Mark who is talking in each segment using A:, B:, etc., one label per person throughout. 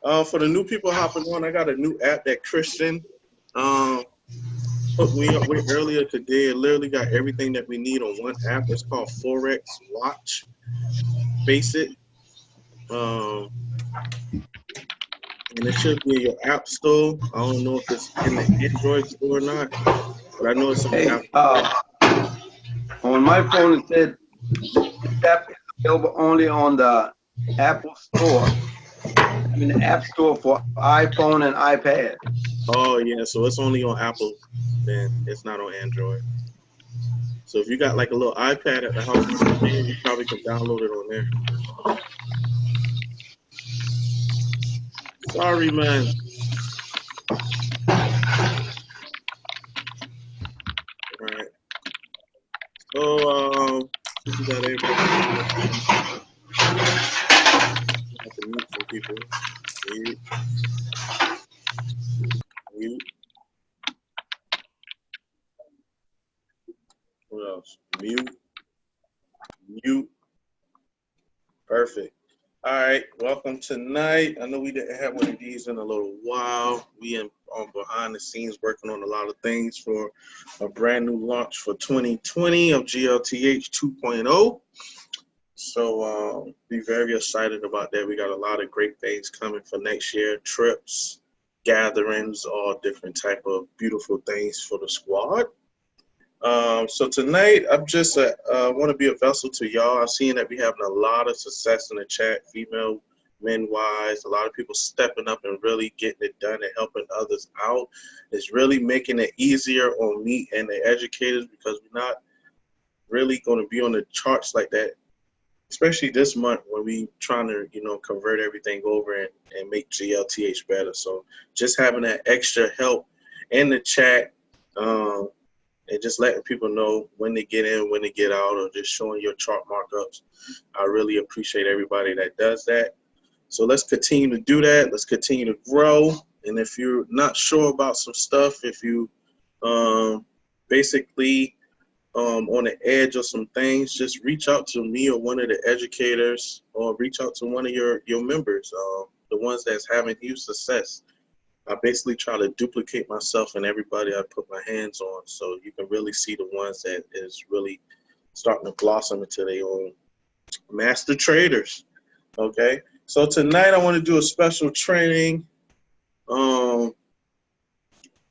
A: For the new people hopping on, I got a new app that Christian um, hooked me up with earlier today. It literally got everything that we need on one app. It's called Forex Watch. Face it. Um, and it should be in your app store. I don't know if it's in the Android store or not, but I know it's on the
B: Hey,
A: app store.
B: on my phone it said this app is available only on the Apple Store. I mean the App Store for iPhone and iPad.
A: Oh yeah, so it's only on Apple, then it's not on Android. So if you got like a little iPad at the house or something, you probably can download it on there. Sorry, man. All right. So we got everybody coming up here. I have to mute some people. Mute, mute. What else? Mute, mute. Perfect. All right, welcome tonight. I know we didn't have one of these in a little while. We on behind the scenes working on a lot of things for a brand new launch for 2020 of GLTH 2.0. So be very excited about that. We got a lot of great things coming for next year. Trips, gatherings, all different type of beautiful things for the squad. So tonight, I'm just want to be a vessel to y'all. I'm seeing that we having a lot of success in the chat, female, men wise. A lot of people stepping up and really getting it done and helping others out. It's really making it easier on me and the educators because we're not really going to be on the charts like that, especially this month when we trying to, convert everything over and make GLTH better. So just having that extra help in the chat, and just letting people know when to get in, when to get out, or just showing your chart markups. I really appreciate everybody that does that. So let's continue to do that. Let's continue to grow. And if you're not sure about some stuff, if you basically on the edge of some things, just reach out to me or one of the educators, or reach out to one of your members, the ones that's having huge success. I basically try to duplicate myself and everybody I put my hands on, so you can really see the ones that is really starting to blossom into their own master traders. Okay, so tonight I want to do a special training.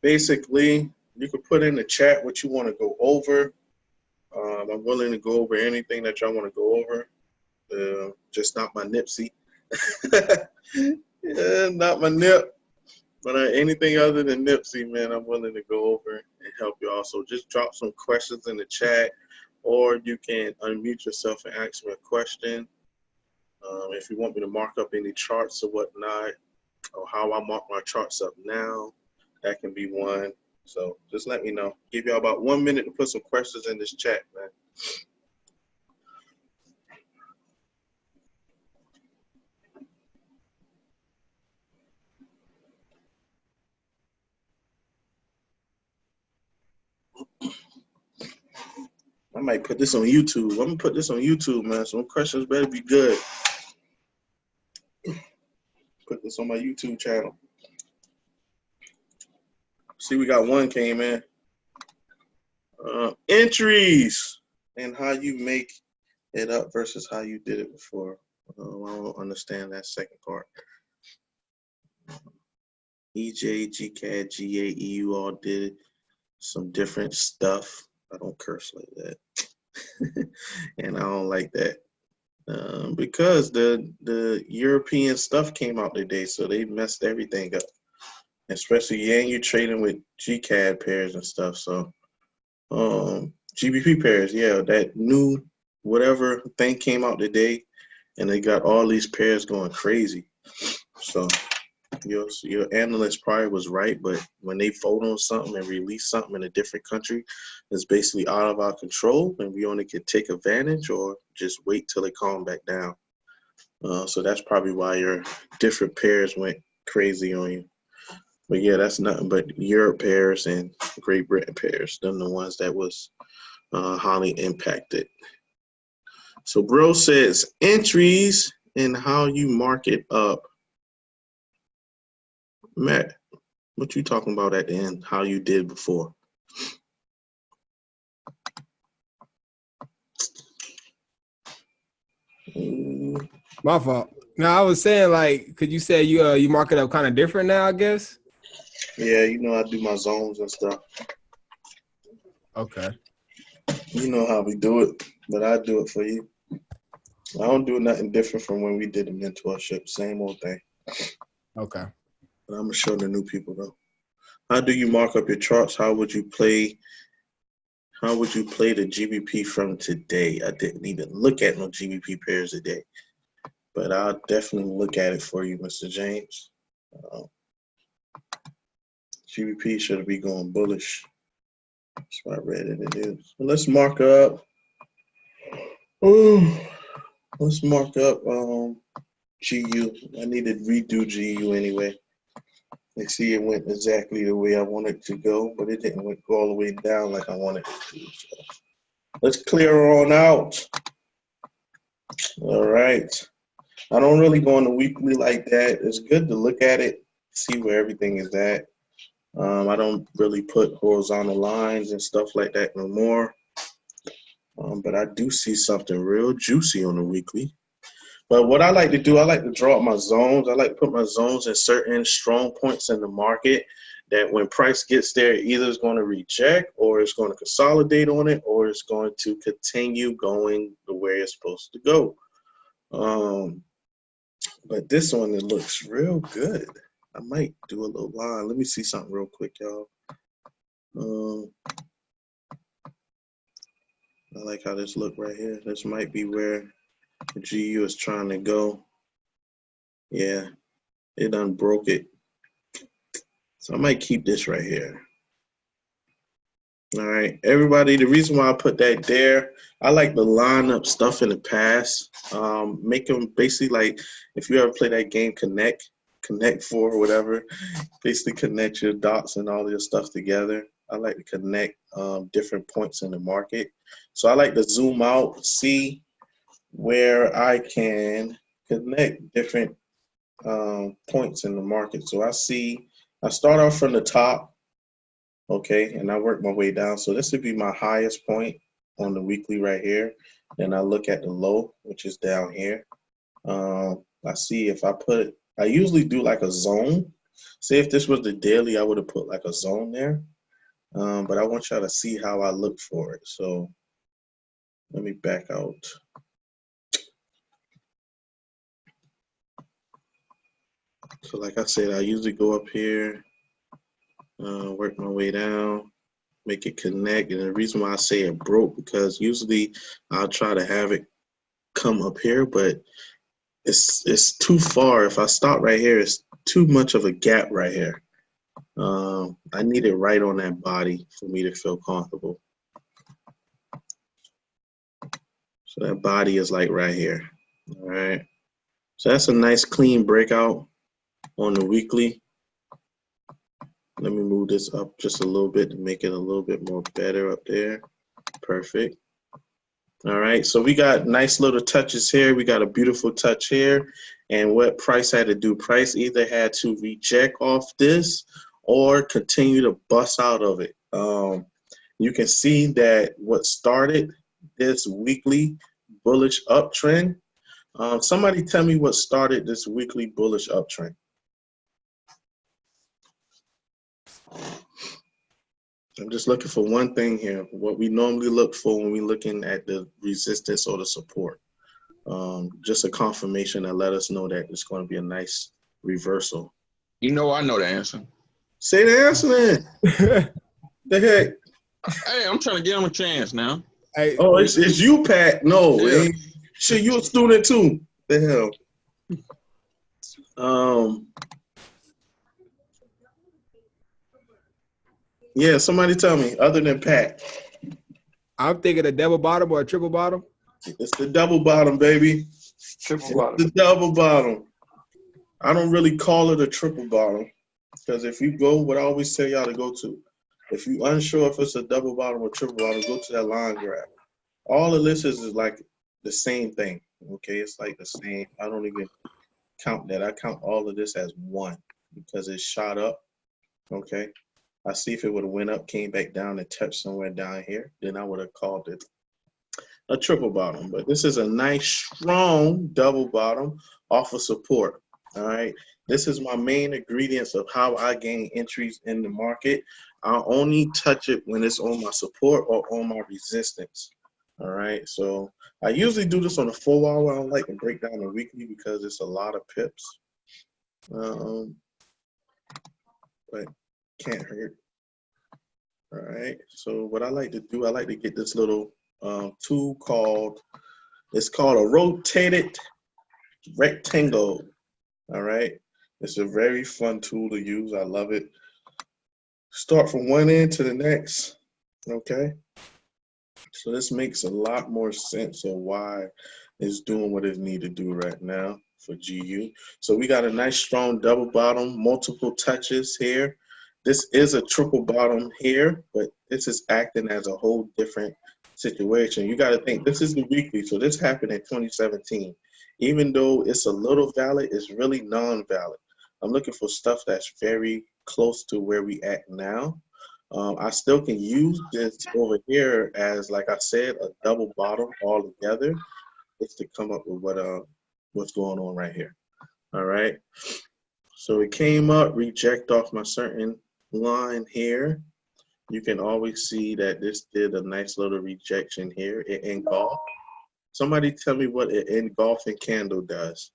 A: Basically, you can put in the chat what you want to go over. I'm willing to go over anything that y'all want to go over. Just not my Nipsey. Not my Nip. But anything other than Nipsey, man, I'm willing to go over and help you all. So just drop some questions in the chat, or you can unmute yourself and ask me a question. If you want me to mark up any charts or whatnot, or how I mark my charts up now, that can be one. So just let me know. Give y'all about 1 minute to put some questions in this chat, man. I might put this on YouTube. I'm gonna put this on YouTube, man. Some questions better be good. Put this on my YouTube channel. See, we got one came in. Entries and how you make it up versus how you did it before. I don't understand that second part. EJ, GCAD, GAE, you all did some different stuff. I don't curse like that. And I don't like that. Because the European stuff came out today, so they messed everything up. Especially you trading with GCAD pairs and stuff. So GBP pairs, yeah, that new whatever thing came out today, and they got all these pairs going crazy. So your analyst probably was right, but when they vote on something and release something in a different country, it's basically out of our control, and we only can take advantage or just wait till they calm back down. So that's probably why your different pairs went crazy on you. But yeah, that's nothing but Europe pairs and Great Britain pairs. Them the ones that was highly impacted. So bro says entries and how you mark it up. Matt, what you talking about at the end? How you did before?
C: My fault. No, I was saying like, could you say you mark it up kind of different now? I guess.
A: Yeah, you know I do my zones and stuff.
C: Okay.
A: You know how we do it, but I do it for you. I don't do nothing different from when we did the mentorship. Same old thing.
C: Okay.
A: But I'm gonna show the new people though. How do you mark up your charts? How would you play the GBP from today? I didn't even look at no GBP pairs today, but I'll definitely look at it for you, Mr. James. GBP should be going bullish. That's why I read it is. So let's mark up. Let's mark up GU. I need to redo GU anyway. You see, it went exactly the way I wanted it to go, but it didn't go all the way down like I wanted it to. So let's clear on out. All right. I don't really go on the weekly like that. It's good to look at it, see where everything is at. I don't really put horizontal lines and stuff like that no more. But I do see something real juicy on the weekly. But what I like to do, I like to draw up my zones. I like to put my zones in certain strong points in the market that when price gets there, either it's going to reject or it's going to consolidate on it or it's going to continue going the way it's supposed to go. But this one, it looks real good. I might do a little line. Let me see something real quick, y'all. I like how this look right here. This might be where the GU is trying to go. Yeah, it done broke it. So I might keep this right here. All right, everybody, the reason why I put that there, I like to line up stuff in the past. Make them basically like, if you ever play that game Connect 4 or whatever, basically connect your dots and all your stuff together. I like to connect different points in the market. So I like to zoom out, see where I can connect different points in the market. So I start off from the top, okay, and I work my way down. So this would be my highest point on the weekly right here. Then I look at the low, which is down here. I see if I usually do like a zone. Say if this was the daily, I would have put like a zone there. But I want y'all to see how I look for it. So let me back out. So like I said, I usually go up here, work my way down, make it connect. And the reason why I say it broke, because usually I'll try to have it come up here, but it's too far. If I stop right here, it's too much of a gap right here. I need it right on that body for me to feel comfortable. So that body is like right here. All right. So that's a nice clean breakout on the weekly. Let me move this up just a little bit to make it a little bit more better up there. Perfect. All right, so we got nice little touches here. We got a beautiful touch here. And what Price had to do, Price either had to reject off this or continue to bust out of it. You can see that what started this weekly bullish uptrend. Somebody tell me what started this weekly bullish uptrend. I'm just looking for one thing here, what we normally look for when we're looking at the resistance or the support. Just a confirmation that let us know that it's going to be a nice reversal.
D: You know I know the answer.
A: Say the answer, man. The heck?
D: Hey, I'm trying to give him a chance now.
C: Hey,
A: Oh, it's you, Pat. No,
D: Yeah.
A: Shit, you a student too. The hell? Yeah, somebody tell me, other than Pat.
C: I'm thinking a double bottom or a triple bottom.
A: It's the double bottom, baby.
B: Triple bottom.
A: The double bottom. I don't really call it a triple bottom because if you go, what I always tell y'all to go to, if you're unsure if it's a double bottom or triple bottom, go to that line graph. All of this is like the same thing, okay? It's like the same. I don't even count that. I count all of this as one. because it shot up. Okay. I see if it would have went up, came back down and touched somewhere down here, then I would have called it a triple bottom. But this is a nice, strong double bottom off of support. All right. This is my main ingredients of how I gain entries in the market. I'll only touch it when it's on my support or on my resistance. All right. So I usually do this on a 4 hour. I don't like to break down the weekly because it's a lot of pips. But can't hurt. All right. So what I like to do, I like to get this little tool called, it's called a rotated rectangle. All right. It's a very fun tool to use. I love it. Start from one end to the next. Okay. So this makes a lot more sense of why it's doing what it need to do right now for GU. So we got a nice strong double bottom, multiple touches here. This is a triple bottom here, but this is acting as a whole different situation. You got to think this is the weekly. So this happened in 2017. Even though it's a little valid, it's really non-valid. I'm looking for stuff that's very close to where we at now. I still can use this over here as, like I said, a double bottom all together. It's to come up with what's going on right here. All right. So it came up, reject off my certain line here. You can always see that this did a nice little rejection here. It engulfed. Somebody tell me what an engulfing candle does.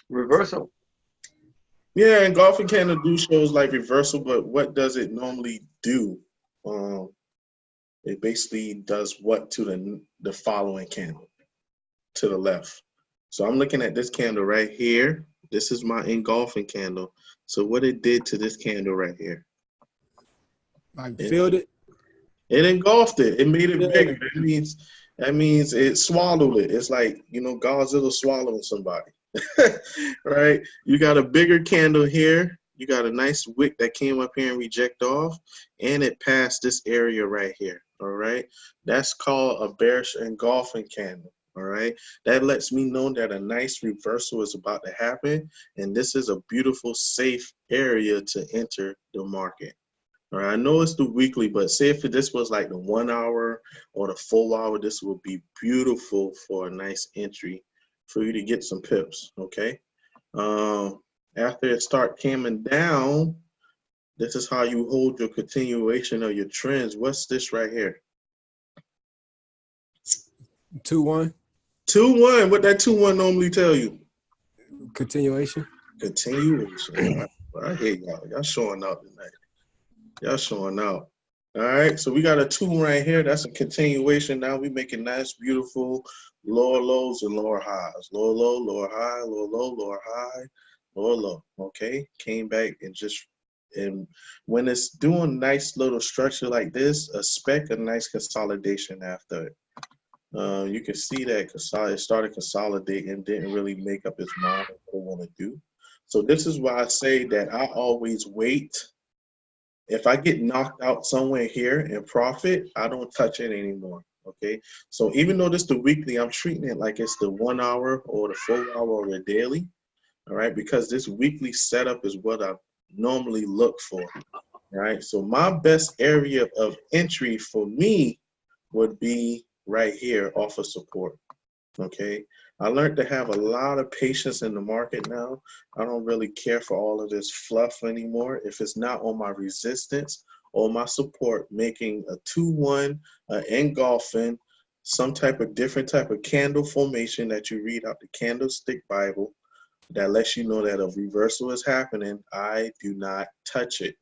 B: Reversal.
A: Yeah, engulfing candle do shows like reversal, but what does it normally do? It basically does what to the following candle to the left. So I'm looking at this candle right here. This is my engulfing candle. So what it did to this candle right here?
C: Like filled it?
A: It engulfed it. It made it
C: Yeah.
A: bigger. That means it swallowed it. It's like, you know, Godzilla swallowing somebody. Right? You got a bigger candle here. You got a nice wick that came up here and reject off, and it passed this area right here. All right. That's called a bearish engulfing candle. All right. That lets me know that a nice reversal is about to happen, and this is a beautiful, safe area to enter the market. All right, I know it's the weekly, but say if this was like the 1 hour or the 4 hour, this would be beautiful for a nice entry for you to get some pips, okay? After it start coming down, this is how you hold your continuation of your trends. What's this right here?
C: 2-1.
A: 2-1. What that 2-1 normally tell you?
C: Continuation.
A: Continuation. All right, I hear y'all. Y'all showing out tonight. Y'all showing out. All right, so we got a 2 right here. That's a continuation. Now we making nice, beautiful lower lows and lower highs. Lower low, lower high, lower low, lower high, lower low. Okay, came back and when it's doing nice little structure like this, expect a nice consolidation after it. You can see that it started consolidating, didn't really make up its mind what it want to do. So this is why I say that I always wait. If I get knocked out somewhere here and profit, I don't touch it anymore, okay? So even though this is the weekly, I'm treating it like it's the 1 hour or the 4 hour or the daily, all right? Because this weekly setup is what I normally look for, all right? So my best area of entry for me would be right here off of support, okay? I learned to have a lot of patience in the market now. I don't really care for all of this fluff anymore. If it's not on my resistance or my support, making a 2-1, engulfing, some type of different type of candle formation that you read out the Candlestick Bible that lets you know that a reversal is happening, I do not touch it.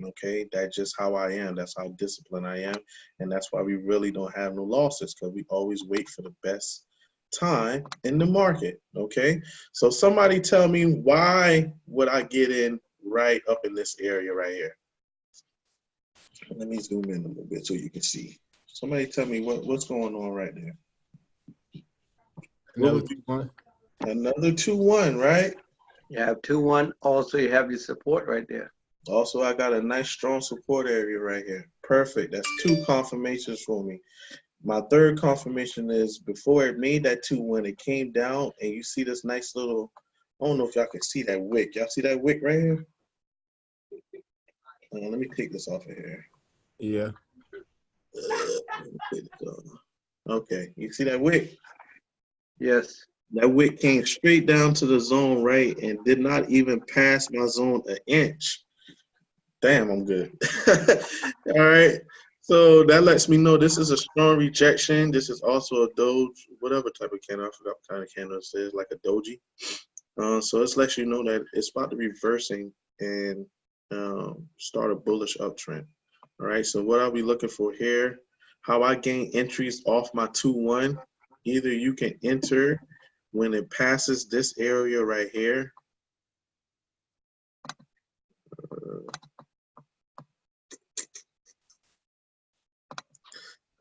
A: Okay, that's just how I am. That's how disciplined I am. And that's why we really don't have no losses, because we always wait for the best time in the market. Okay, so somebody tell me, why would I get in right up in this area right here? Let me zoom in a little bit so you can see. Somebody tell me what's going on right there.
C: Another 2-1.
A: Another 2-1, right?
B: You have 2-1. Also, you have your support right there.
A: Also, I got a nice strong support area right here. Perfect. That's 2 confirmations for me. My third confirmation is before it made that 2-1, it came down, and you see this nice little, I don't know if y'all can see that wick. Y'all see that wick right here? Let me take this off of here.
C: Yeah.
A: Okay, you see that wick?
B: Yes.
A: That wick came straight down to the zone, right, and did not even pass my zone an inch. Damn, I'm good. All right. So that lets me know this is a strong rejection. This is also a doge, whatever type of candle. I forgot what kind of candle it is, like a doji. So this lets you know that it's about to be reversing and start a bullish uptrend. All right. So what I'll be looking for here, how I gain entries off my 2-1. Either you can enter when it passes this area right here.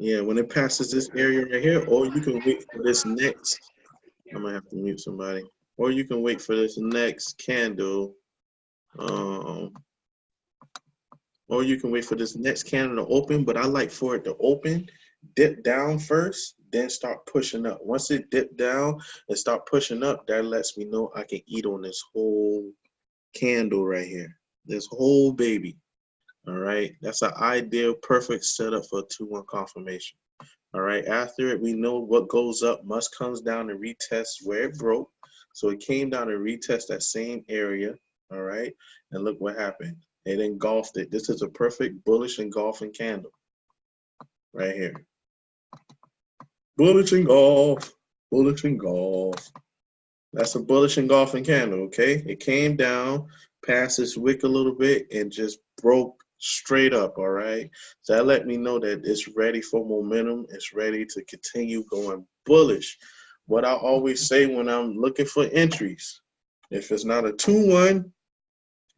A: Yeah, when it passes this area right here, or you can wait for this next. I'm gonna have to mute somebody. Or you can wait for this next candle. Or you can wait for this next candle to open, but I like for it to open, dip down first, then start pushing up. Once it dip down and start pushing up, that lets me know I can eat on this whole candle right here. This whole baby. All right, that's an ideal, perfect setup for a 2-1 confirmation. All right, after it, we know what goes up must comes down and retest where it broke. So it came down and retest that same area. All right, and look what happened. It engulfed it. This is a perfect bullish engulfing candle right here. Bullish engulf, bullish engulf. That's a bullish engulfing candle, okay? It came down, passed this wick a little bit, and just broke straight up, all right? So that let me know that it's ready for momentum. It's ready to continue going bullish. What I always say when I'm looking for entries, if it's not a 2-1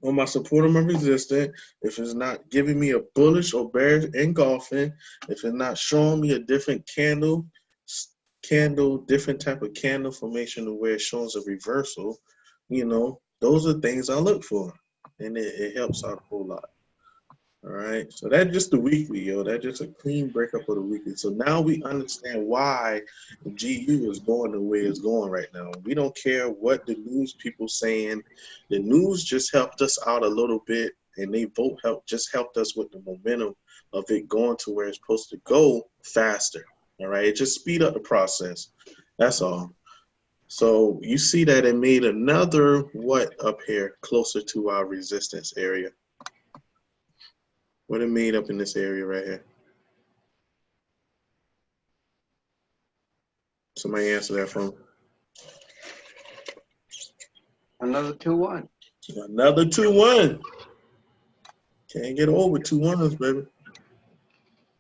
A: on my support or my resistance, if it's not giving me a bullish or bearish engulfing, if it's not showing me a different candle, different type of candle formation to where it shows a reversal, you know, those are things I look for, and it helps out a whole lot. All right, so that's just the weekly, yo. That's just a clean breakup of the weekly. So now we understand why the GU is going the way it's going right now. We don't care what the news people saying. The news just helped us out a little bit, and they both just helped us with the momentum of it going to where it's supposed to go faster. All right, it just speed up the process. That's all. So you see that it made another what up here closer to our resistance area. What it made up in this area right here? Somebody answer that for me.
B: Another 2-1.
A: Another 2-1. Can't get over 2-1s, baby.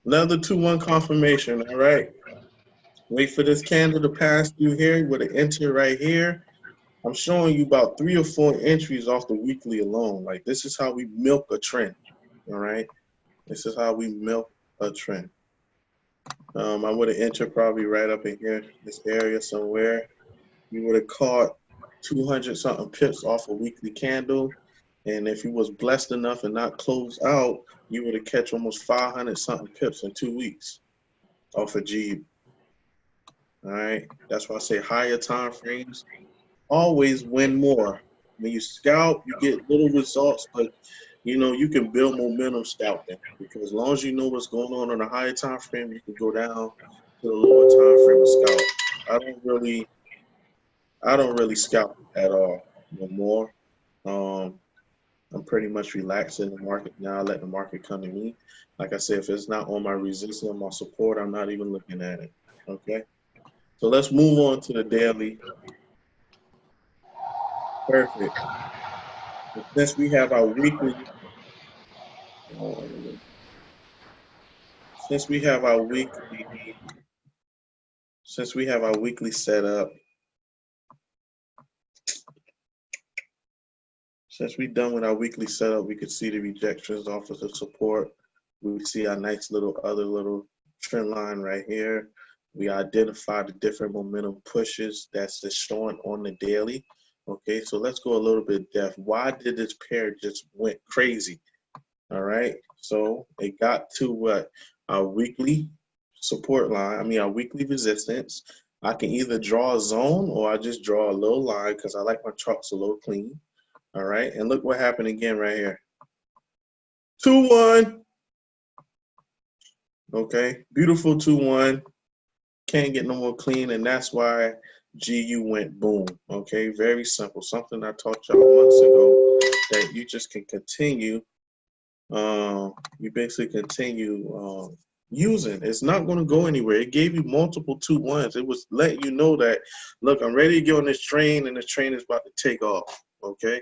A: Another 2-1 confirmation, all right? Wait for this candle to pass through here with an enter right here. I'm showing you about 3 or 4 entries off the weekly alone. Like, this is how we milk a trend, all right? This is how we milk a trend. I would have entered probably right up in here, this area somewhere. You would have caught 200 something pips off a weekly candle. And if you was blessed enough and not close out, you would have catch almost 500 something pips in 2 weeks off a GU. All right. That's why I say higher time frames always win more. When you scalp, you get little results, but you know, you can build momentum scalping, because as long as you know what's going on a higher time frame, you can go down to the lower time frame and scalp. I don't really scalp at all no more. I'm pretty much relaxed in the market now. I let the market come to me. Like I said, if it's not on my resistance or my support, I'm not even looking at it. Okay. So let's move on to the daily. Perfect. Since we have our weekly, since we have our weekly setup, since we're done with our weekly setup, we could see the rejections off of the support. We see our nice other little trend line right here. We identify the different momentum pushes that's just showing on the daily. Okay, so let's go a little bit depth. Why did this pair just went crazy? All right, so it got to what? Our weekly support line, our weekly resistance. I can either draw a zone or I just draw a little line because I like my charts a little clean. All right, and look what happened again right here. 2-1. Okay, beautiful 2-1. Can't get no more clean, and that's why GU went boom. Okay, very simple. Something I taught y'all months ago that you just can continue. You basically continue using. It's not going to go anywhere. It gave you multiple 2-1s. It was letting you know that, look, I'm ready to get on this train, and the train is about to take off. Okay,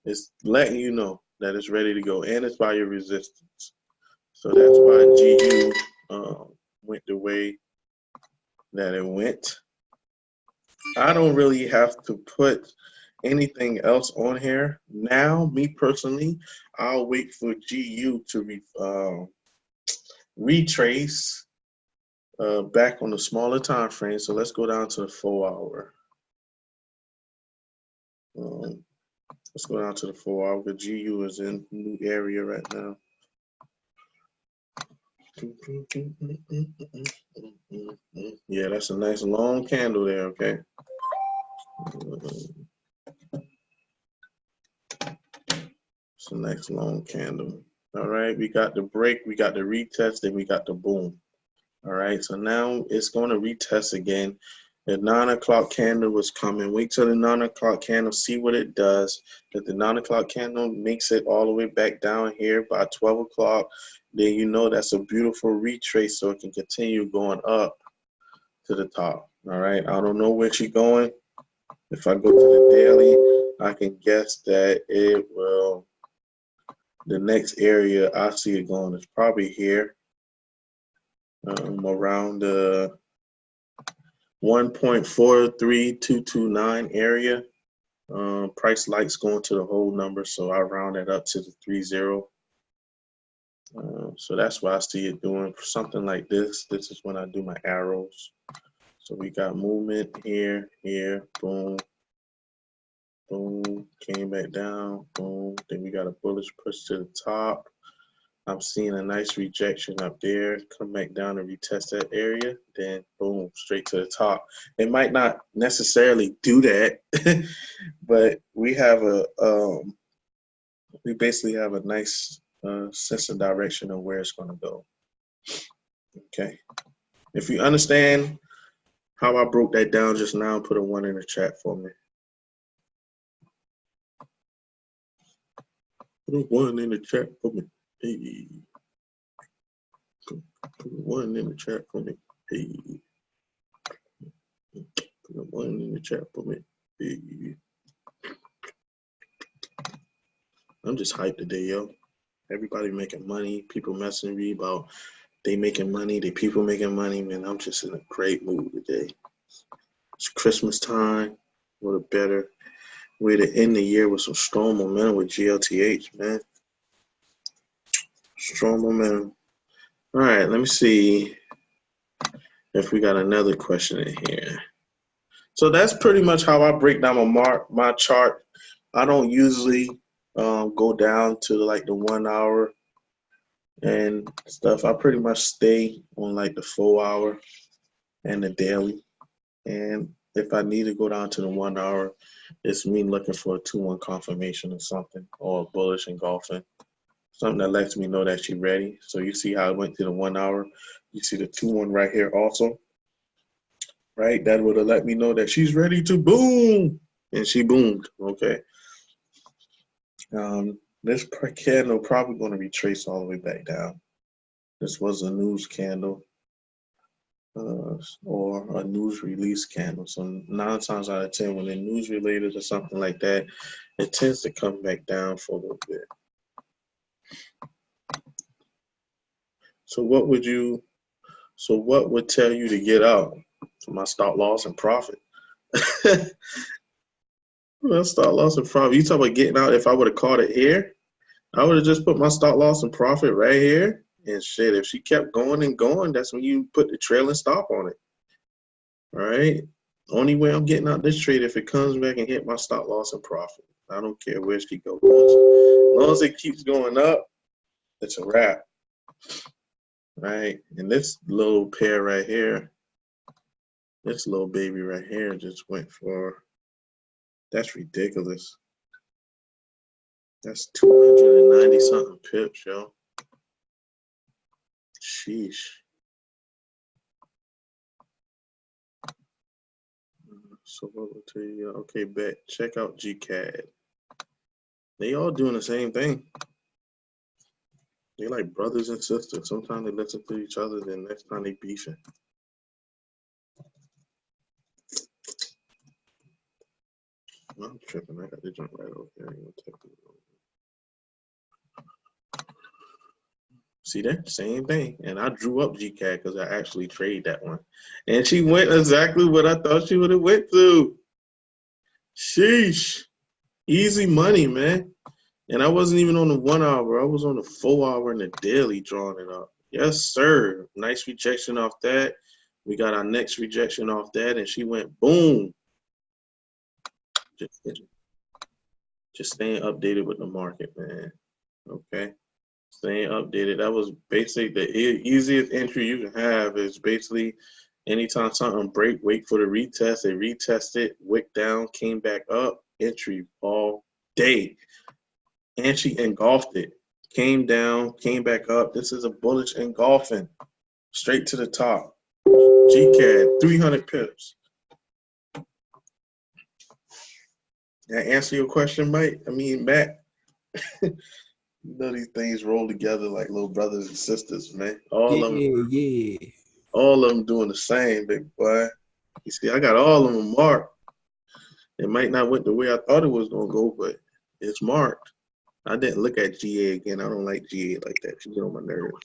A: it's letting you know that it's ready to go, and it's by your resistance. So that's why GU went the way that it went. I don't really have to put anything else on here. Now, me personally, I'll wait for GU to retrace back on the smaller time frame. So let's go down to the 4-hour. Let's go down to the 4-hour because GU is in a new area right now. Yeah, that's a nice long candle there, okay? It's a nice long candle. All right, we got the break, we got the retest, then we got the boom. All right, so now it's going to retest again. The 9 o'clock candle was coming. Wait till the 9 o'clock candle, see what it does. If the 9 o'clock candle makes it all the way back down here by 12 o'clock, then you know that's a beautiful retrace so it can continue going up to the top. All right, I don't know where she's going. If I go to the daily, I can guess that it will, the next area I see it going is probably here, around the 1.43229 area. Price light's going to the whole number, so I round it up to the 30. So that's why I see it doing something like this. This is when I do my arrows. So we got movement here, here, boom, boom, came back down, boom. Then we got a bullish push to the top. I'm seeing a nice rejection up there, come back down and retest that area, then boom, straight to the top. It might not necessarily do that, but we have we basically have a nice sense of direction of where it's going to go. Okay. If you understand how I broke that down just now, put a 1 in the chat for me. Put a 1 in the chat for me. Hey. Put a 1 in the chat for me. Hey. Put a 1 in the chat for me. Hey. I'm just hyped today, yo. Everybody making money. People messaging me about they making money. They people making money. Man, I'm just in a great mood today. It's Christmas time. What a better way to end the year with some strong momentum with GLTH, man. Strong momentum. All right, let me see if we got another question in here. So that's pretty much how I break down my chart. I don't usually go down to like the 1 hour and stuff. I pretty much stay on like the 4-hour and the daily. And if I need to go down to the 1 hour, it's me looking for a 2-1 confirmation or something, or bullish engulfing. Something that lets me know that she's ready. So you see how I went to the 1 hour. You see the 2-1 right here also. Right? That would have let me know that she's ready to boom. And she boomed. Okay. This candle probably going to retrace all the way back down. This was a news candle or a news release candle. So 9 times out of 10, when they're news related or something like that, it tends to come back down for a little bit. So what would tell you to get out? My stop loss and profit. My stop loss and profit. You talk about getting out. If I would have caught it here, I would have just put my stop loss and profit right here. And shit, if she kept going and going, that's when you put the trailing stop on it. All right. Only way I'm getting out this trade if it comes back and hit my stop loss and profit. I don't care where she goes. As long as it keeps going up, it's a wrap. right? And this little pair right here, this little baby right here just went for, that's ridiculous. That's 290 something pips, yo. Sheesh. So what will tell you? Okay, bet. Check out GCAD. They all doing the same thing. They like brothers and sisters. Sometimes they listen to each other, then next time they beefing. I'm tripping. I got the jump right over here. See that? Same thing. And I drew up GCAD because I actually traded that one. And she went exactly what I thought she would have went to. Sheesh. Easy money, man. And I wasn't even on the 1 hour. I was on the 4 hour and the daily drawing it up. Yes, sir. Nice rejection off that. We got our next rejection off that, and she went boom. Just staying updated with the market, man. Okay. Staying updated. That was basically the easiest entry you can have is basically anytime something break, wait for the retest. They retest it, wick down, came back up, entry all day. And she engulfed it. Came down, came back up. This is a bullish engulfing. Straight to the top. GCAD, 300 pips. Did I answer your question, Mike? I mean, Matt. You know these things roll together like little brothers and sisters, man. All of them doing the same, big boy. You see, I got all of them marked. It might not went the way I thought it was gonna go, but it's marked. I didn't look at GA again. I don't like GA like that. She get on my nerves.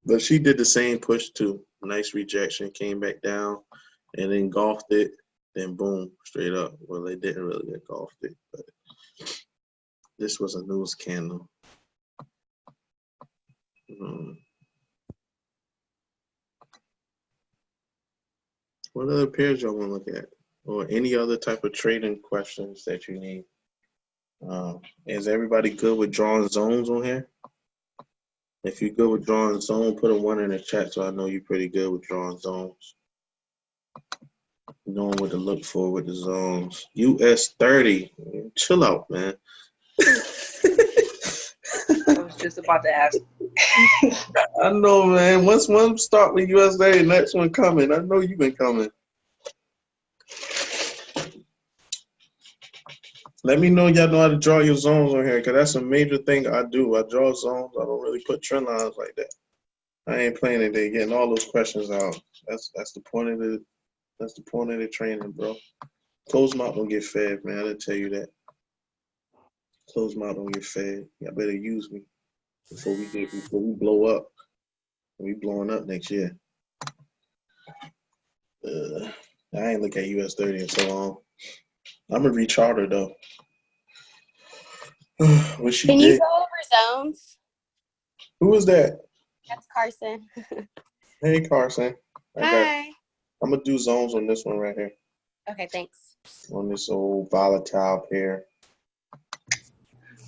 A: But she did the same push too. Nice rejection, came back down and engulfed it. Then boom, straight up. Well, they didn't really engulf it, but this was a news candle. What other pairs y'all want to look at? Or any other type of trading questions that you need? Is everybody good with drawing zones on here? If you're good with drawing zone, put a 1 in the chat so I know you're pretty good with drawing zones. Knowing what to look for with the zones. US 30. Chill out, man.
E: I was just about to ask.
A: I know, man. Once one start with US 30, next one coming. I know you've been coming. Let me know y'all know how to draw your zones on here, because that's a major thing I do. I draw zones. I don't really put trend lines like that. I ain't playing it. They getting all those questions out. That's the point of the training, bro. Closed mouth don't get fed, man. I didn't tell you that. Closed mouth don't get fed. Y'all better use me before we blow up. We blowing up next year. I ain't look at US 30 in so long. I'm a recharter though. What she
F: Can
A: did.
F: you go over zones?
A: Who was that?
F: That's Carson.
A: Hey, Carson.
F: Hi.
A: I'm gonna do zones on this one right here.
F: Okay, thanks.
A: On this old volatile pair.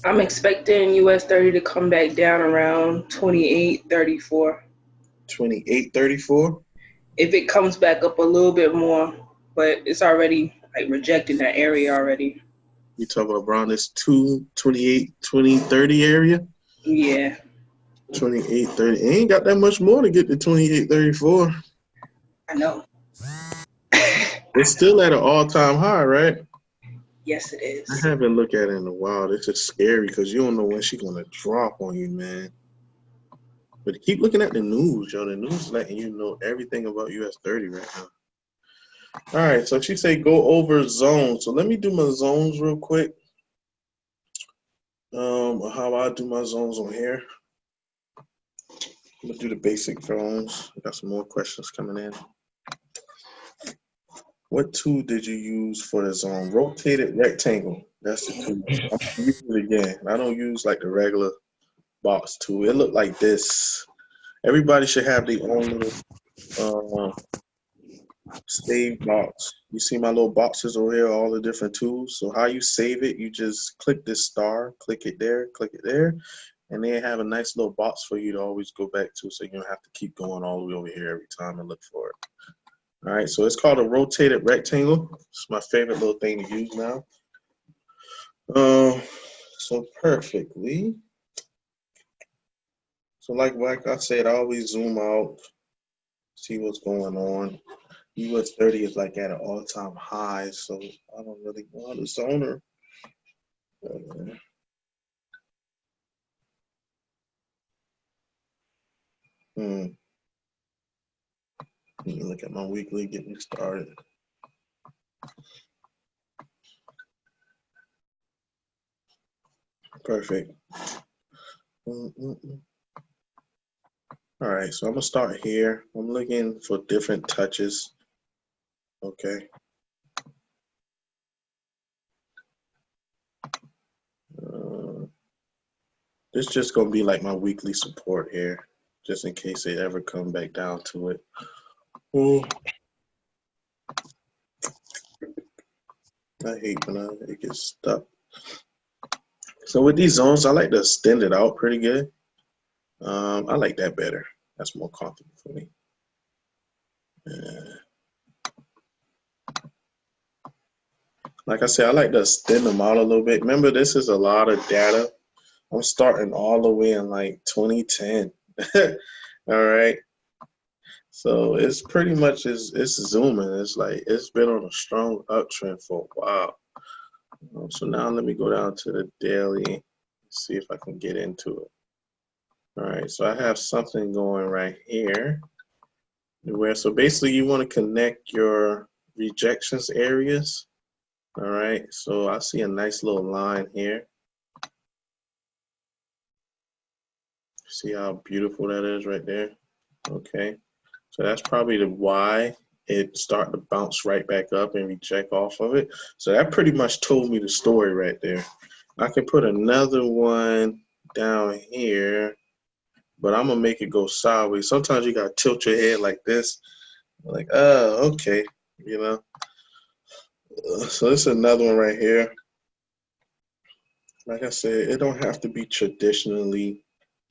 E: I'm expecting US 30 to come back down around 28.34.
A: 28.34.
E: If it comes back up a little bit more, but it's already like rejecting that area already.
A: You talking about around this 28, 2030 area?
E: Yeah.
A: 28.30. Ain't got that much more to get to 28.34.
E: I know.
A: It's still at an all-time high, right?
E: Yes, it is.
A: I haven't looked at it in a while. It's just scary because you don't know when she's gonna drop on you, man. But keep looking at the news, yo. The news is letting you know everything about US 30 right now. All right, so she said go over zones. So let me do my zones real quick. How I do my zones on here. I'm gonna do the basic zones. I got some more questions coming in. What tool did you use for the zone? Rotated rectangle. That's the tool. I'm gonna use it again. I don't use like the regular box tool. It looked like this. Everybody should have their own little save box. You see my little boxes over here, all the different tools. So how you save it, you just click this star, click it there, And they have a nice little box for you to always go back to, so you don't have to keep going all the way over here every time and look for it. All right, so it's called a rotated rectangle. It's my favorite little thing to use now. So perfectly. So like I said, I always zoom out, see what's going on. US 30 is like at an all-time high, so I don't really know the zoner. Let me look at my weekly, get me started. Perfect. All right, so I'm gonna start here. I'm looking for different touches. Okay. This just gonna be like my weekly support here, just in case they ever come back down to it. Oh, I hate when it gets stuck. So with these zones, I like to extend it out pretty good. I like that better. That's more comfortable for me. Like I said, I like to extend them out a little bit. Remember, this is a lot of data. I'm starting all the way in like 2010. All right. So it's pretty much it's zooming. It's like it's been on a strong uptrend for a while. So now let me go down to the daily, see if I can get into it. All right, so I have something going right here. Where so basically you want to connect your rejections areas. All right, so I see a nice little line here. See how beautiful that is right there? Okay, so that's probably the why it started to bounce right back up and reject off of it. So that pretty much told me the story right there. I can put another one down here, but I'm gonna make it go sideways. Sometimes you gotta tilt your head like this, like, oh, okay, you know. So this is another one right here. Like I said, it don't have to be traditionally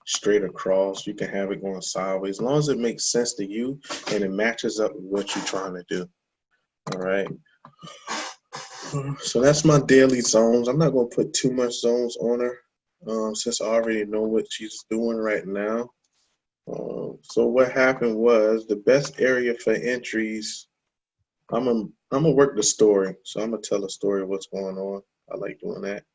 A: straight across. You can have it going sideways, as long as it makes sense to you and it matches up with what you're trying to do. All right. So that's my daily zones. I'm not gonna put too much zones on her, since I already know what she's doing right now. So what happened was the best area for entries. I'm gonna work the story. So I'm gonna tell a story of what's going on. I like doing that.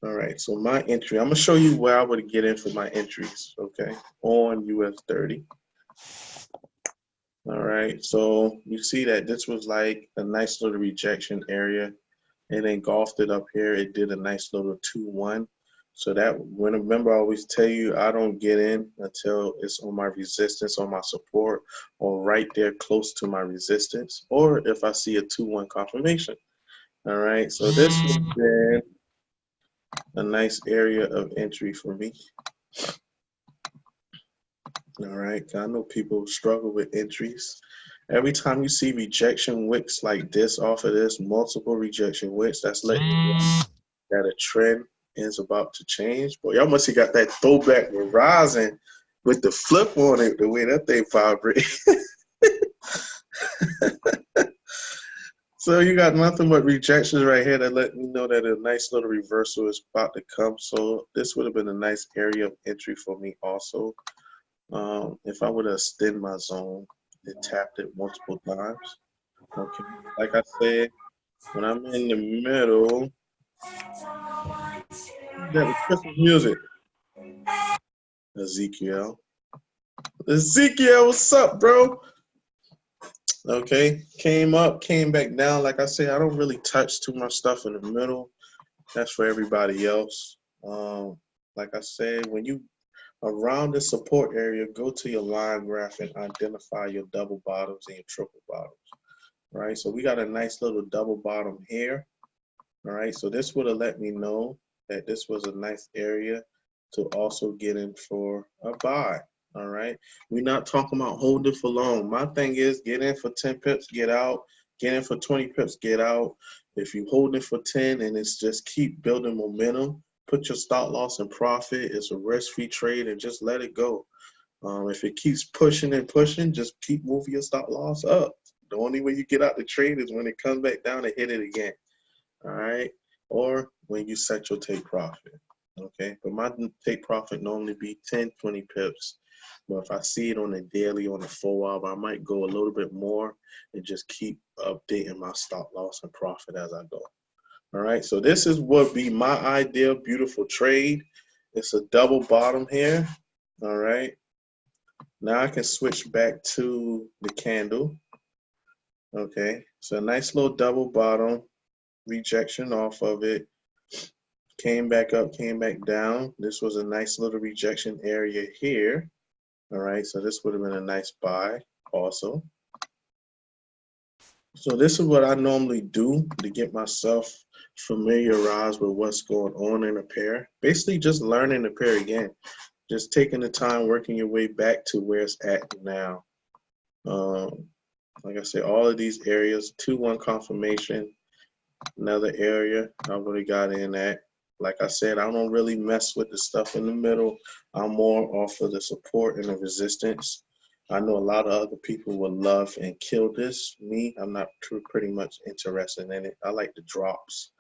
A: All right, so my entry, I'm gonna show you where I would get in for my entries, okay, on US 30. All right, so you see that this was like a nice little rejection area. It engulfed it up here. It did a nice little 2-1. So that, remember I always tell you, I don't get in until it's on my resistance, on my support, or right there close to my resistance, or if I see a 2-1 confirmation. All right, so this has been a nice area of entry for me. All right, I know people struggle with entries. Every time you see rejection wicks like this off of this, multiple rejection wicks, that's letting you know that a trend is about to change. Boy, y'all must have got that throwback Verizon with the flip on it, the way that thing vibrates. So you got nothing but rejections right here that let me know that a nice little reversal is about to come. So this would have been a nice area of entry for me also. If I would have extended my zone and tapped it multiple times. Okay, like I said, when I'm in the middle, that was Christmas music. Ezekiel, what's up, bro? Okay, came up, came back down. Like I said, I don't really touch too much stuff in the middle. That's for everybody else. Like I said, when you around the support area, go to your line graph and identify your double bottoms and your triple bottoms. Right, so we got a nice little double bottom here. All right, so this would have let me know that this was a nice area to also get in for a buy. All right, we're not talking about holding for long. My thing is get in for 10 pips, get out. Get in for 20 pips, get out. If you hold it for 10 and it's just keep building momentum, put your stop loss in profit. It's a risk-free trade, and just let it go. If it keeps pushing and pushing, just keep moving your stop loss up. The only way you get out the trade is when it comes back down and hit it again. All right, or when you set your take profit. Okay, but my take profit normally be 10, 20 pips. But if I see it on a daily, on a 4 hour, I might go a little bit more and just keep updating my stop loss and profit as I go. All right, so this is what be my ideal beautiful trade. It's a double bottom here. All right, now I can switch back to the candle. Okay, so a nice little double bottom, rejection off of it. Came back up, came back down. This was a nice little rejection area here. All right, so this would have been a nice buy also. So this is what I normally do to get myself familiarized with what's going on in a pair. Basically just learning the pair again. Just taking the time, working your way back to where it's at now. Like I said, all of these areas, 2-1 confirmation, another area I would have got in at. Like I said, I don't really mess with the stuff in the middle. I'm more off of the support and the resistance. I know a lot of other people would love and kill this. Me, I'm not pretty much interested in it. I like the drops.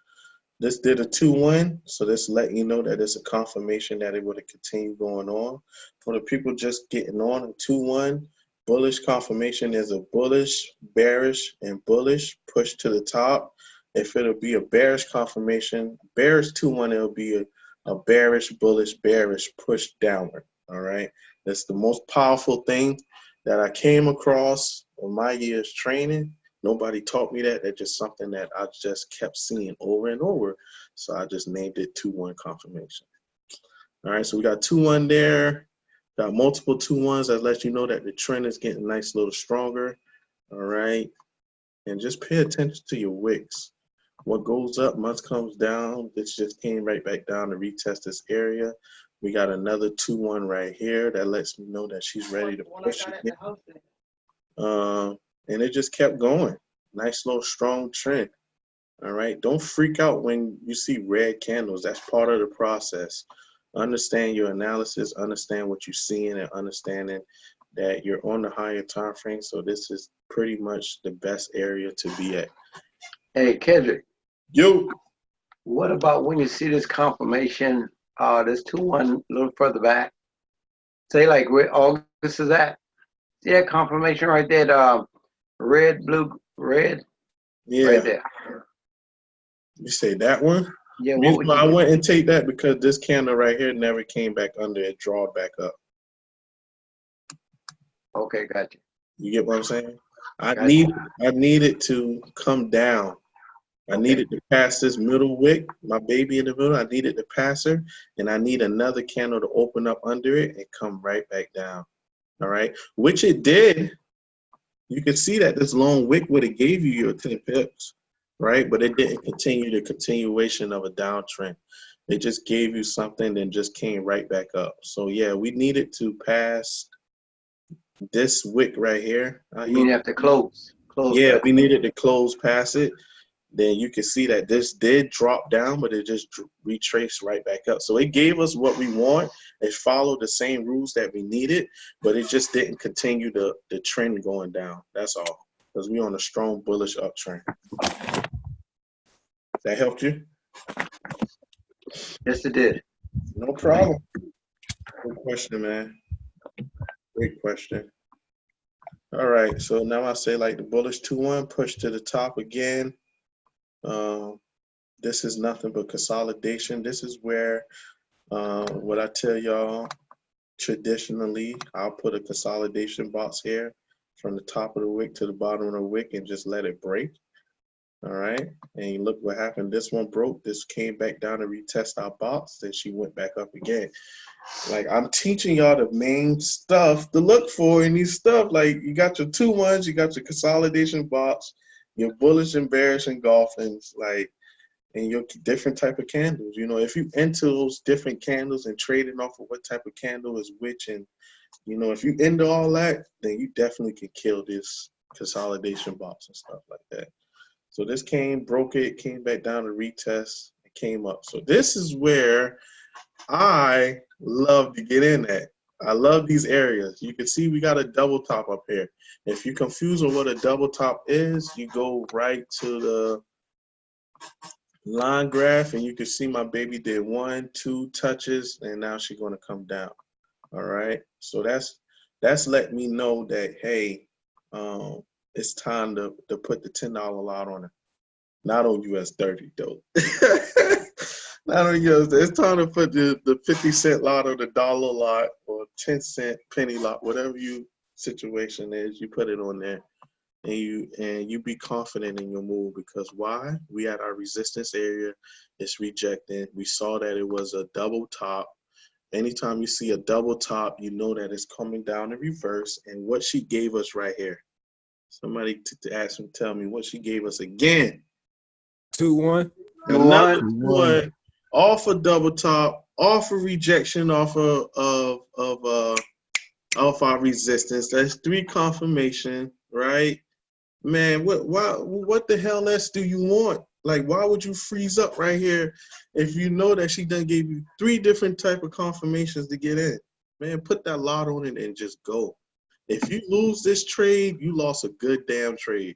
A: This did a 2-1, so this let you know that it's a confirmation that it would have continued going on. For the people just getting on, a 2-1, bullish confirmation is a bullish, bearish, and bullish push to the top. If it'll be a bearish confirmation, bearish 2-1, it'll be a bearish, bullish, bearish push downward. All right, that's the most powerful thing that I came across in my years training. Nobody taught me that. That's just something that I just kept seeing over and over. So I just named it 2-1 confirmation. All right, so we got 2-1 there. Got multiple 2-1s that let you know that the trend is getting nice, little stronger. All right, and just pay attention to your wicks. What goes up must comes down. This just came right back down to retest this area. We got another 2-1 right here that lets me know that she's ready to push it. And it just kept going. Nice little strong trend. All right, don't freak out when you see red candles. That's part of the process. Understand your analysis, understand what you're seeing, and understanding that you're on the higher time frame. So this is pretty much the best area to be at.
B: Hey, Kendrick.
A: Yo.
B: What about when you see this confirmation, this 2-1 a little further back? Say like where August is at. See that confirmation right there, red, blue, red?
A: Yeah.
B: Right there.
A: You say that one?
B: Yeah, what would you
A: I
B: do?
A: wouldn't take that because this candle right here never came back under it, draw back up.
B: Okay, gotcha.
A: You get what I'm saying? I
B: Gotcha.
A: need it to come down. I needed to pass this middle wick, my baby in the middle. I needed to pass her, and I need another candle to open up under it and come right back down. All right, which it did. You can see that this long wick would have gave you your 10 pips, right? But it didn't continue the continuation of a downtrend. It just gave you something and just came right back up. So yeah, we needed to pass this wick right here.
B: You mean have to close?
A: Yeah,
B: that.
A: we needed to close past it. Then you can see that this did drop down, but it just retraced right back up. So it gave us what we want. It followed the same rules that we needed, but it just didn't continue the trend going down. That's all, because we're on a strong bullish uptrend. That helped you?
B: Yes, it did.
A: No problem. Good question, man. Great question. All right, so now I say like the bullish 2-1, push to the top again. This is nothing but consolidation. This is where what I tell y'all, traditionally, I'll put a consolidation box here from the top of the wick to the bottom of the wick and just let it break. All right, and you look what happened. This one broke. This came back down to retest our box. Then she went back up again. Like, I'm teaching y'all the main stuff to look for in these stuff. Like, you got your 2-1s, you got your consolidation box, your bullish and bearish engulfings, like, and your different type of candles. You know, if you into those different candles and trading off of what type of candle is which, and you know, if you into all that, then you definitely can kill this consolidation box and stuff like that. So this broke it, came back down to retest, and came up. So this is where I love to get in at. I love these areas. You can see we got a double top up here. If you're confused on what a double top is, you go right to the line graph and you can see my baby did 1, 2 touches and now she's going to come down. All right. So that's letting me know that, hey, it's time to put the $10 lot on it. Not on US 30 though. Not on US 30. It's time to put the 50-cent lot or the dollar lot or 10-cent penny lot, whatever you situation is, you put it on there and you be confident in your move, because why? We at our resistance area, it's rejecting. We saw that it was a double top. Anytime you see a double top, you know that it's coming down in reverse. And what she gave us right here. Somebody to ask him, tell me what she gave us again.
C: 2-1.
A: Another
B: 2-1.
A: one off a double top, off a rejection, off our resistance. That's 3 confirmation, right? Man, what the hell else do you want? Like, why would you freeze up right here if you know that she done gave you 3 different type of confirmations to get in? Man, put that lot on it and just go. If you lose this trade, you lost a good damn trade,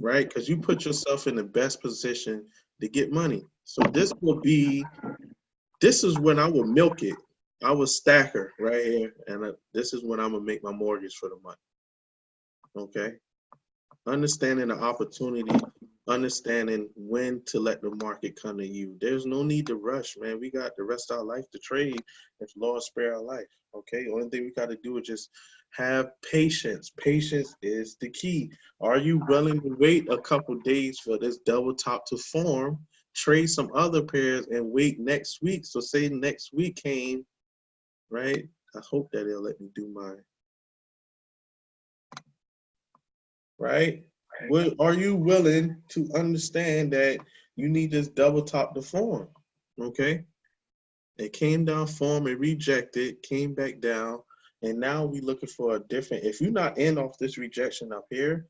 A: right? Because you put yourself in the best position to get money. So this is when I will milk it. I will stack her right here, and this is when I'm gonna make my mortgage for the month. Okay, understanding the opportunity, understanding when to let the market come to you. There's no need to rush, man. We got the rest of our life to trade if Lord spare our life. Okay, only thing we got to do is just have patience. Patience is the key. Are you willing to wait a couple days for this double top to form, trade some other pairs, and wait next week? So say next week came, right? I hope that they'll let me do mine. Right? Are you willing to understand that you need this double top to form? Okay? It came down, form, it rejected, came back down, and now we looking for a different. If you're not in off this rejection up here,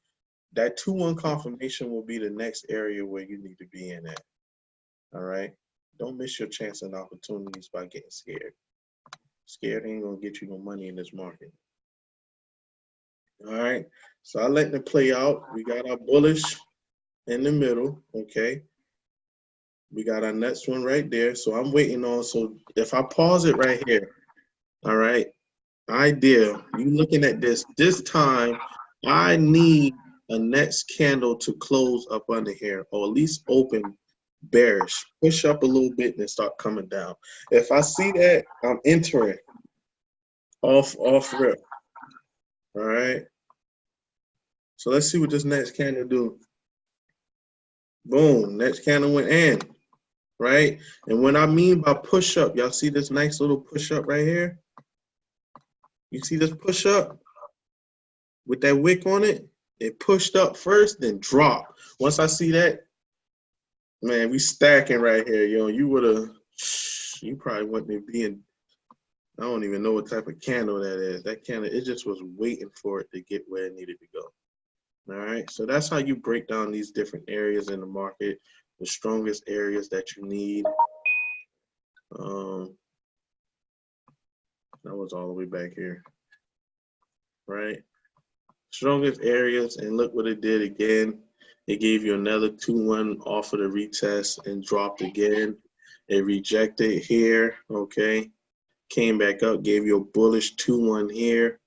A: that 2-1 confirmation will be the next area where you need to be in at. All right? Don't miss your chance and opportunities by getting scared. Scared ain't gonna get you no money in this market. All right, so I let it play out. We got our bullish in the middle, okay? We got our next one right there. So I'm waiting on, so if I pause it right here, all right, idea, you looking at this time, I need a next candle to close up under here, or at least open bearish, push up a little bit and start coming down. If I see that, I'm entering off rip, all right? So let's see what this next candle do. Boom, next candle went in, right? And what I mean by push up, y'all see this nice little push up right here? You see this push up with that wick on it? It pushed up first, then dropped. Once I see that, man, we stacking right here, yo. You probably wouldn't be in, I don't even know what type of candle that is. That candle, it just was waiting for it to get where it needed to go. All right, so that's how you break down these different areas in the market, the strongest areas that you need. That was all the way back here, right? Strongest areas, and look what it did again. It gave you another 2-1 off of the retest and dropped again. It rejected here, okay? Came back up, gave you a bullish 2-1 here.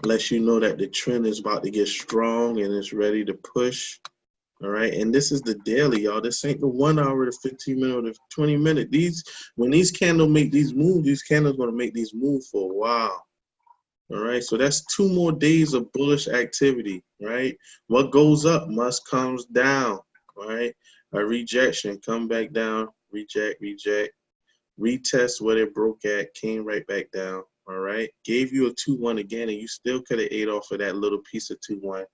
A: Lets you know that the trend is about to get strong and it's ready to push. All right, and this is the daily, y'all. This ain't the 1 hour, the 15 minute, or the 20 minute. When these candles make these moves, these candles gonna make these moves for a while. All right, so that's 2 more days of bullish activity, right? What goes up must comes down, right? A rejection, come back down, reject, retest what it broke at, came right back down. All right, gave you a 2-1 again, and you still could have ate off of that little piece of 2-1.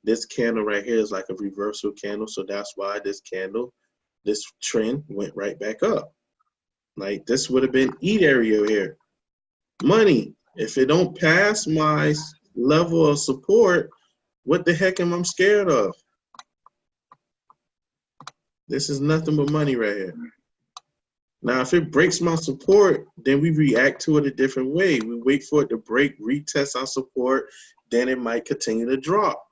A: This candle right here is like a reversal candle, so that's why this trend went right back up. Like, this would have been eat area here. Money, if it don't pass my level of support, what the heck am I scared of? This is nothing but money right here. Now, if it breaks my support, then we react to it a different way. We wait for it to break, retest our support, then it might continue to drop.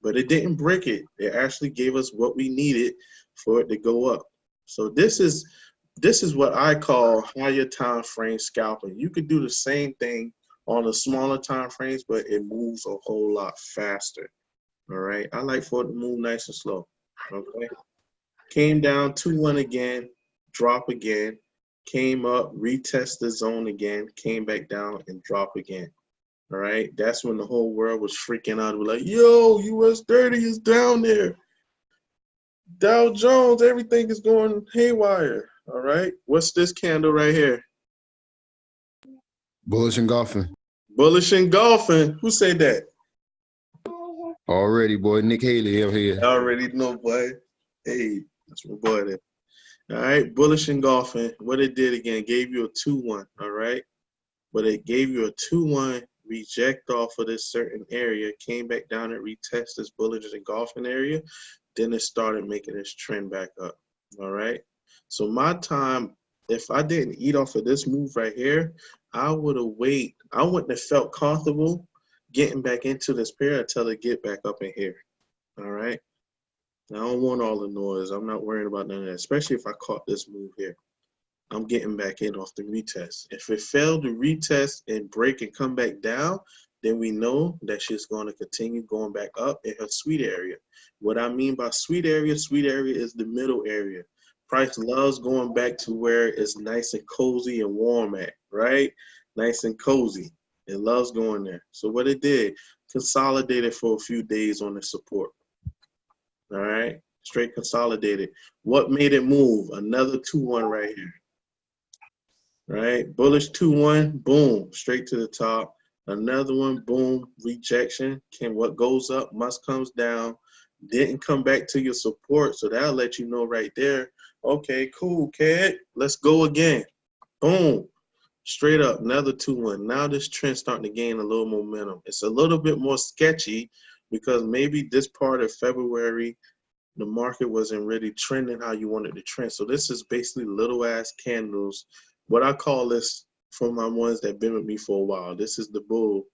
A: But it didn't break it. It actually gave us what we needed for it to go up. So this is what I call higher time frame scalping. You could do the same thing on the smaller time frames, but it moves a whole lot faster. All right. I like for it to move nice and slow. Okay. Came down 2-1 again, drop again, came up, retest the zone again, came back down and drop again. All right. That's when the whole world was freaking out. We're like, yo, US 30 is down there. Dow Jones, everything is going haywire. All right. What's this candle right here?
G: Bullish engulfing.
A: Bullish engulfing. Who said that?
G: Already, boy. Nick Haley up here.
A: I already know, boy. Hey, that's my boy there. All right. Bullish engulfing. What it did again, gave you a 2-1. All right. But it gave you a 2-1 reject off of this certain area, came back down and retest this bullish engulfing area. Then it started making this trend back up. All right. So my time, if I didn't eat off of this move right here, I would have waited. I wouldn't have felt comfortable getting back into this pair until it get back up in here. All right. I don't want all the noise. I'm not worrying about none of that, especially if I caught this move here. I'm getting back in off the retest. If it failed to retest and break and come back down, then we know that she's going to continue going back up in her sweet area. What I mean by sweet area is the middle area. Price loves going back to where it's nice and cozy and warm at, right? Nice and cozy. It loves going there. So what it did, consolidated for a few days on the support. All right, straight consolidated. What made it move? Another 2-1 right here. Right, bullish 2-1, boom, straight to the top. Another one, boom, rejection. What goes up must comes down. Didn't come back to your support, so that'll let you know right there. Okay, cool, kid. Let's go again. Boom, straight up, another 2-1. Now this trend's starting to gain a little momentum. It's a little bit more sketchy because maybe this part of February, the market wasn't really trending how you wanted to trend. So this is basically little ass candles. What I call this, for my ones that been with me for a while, this is the bull,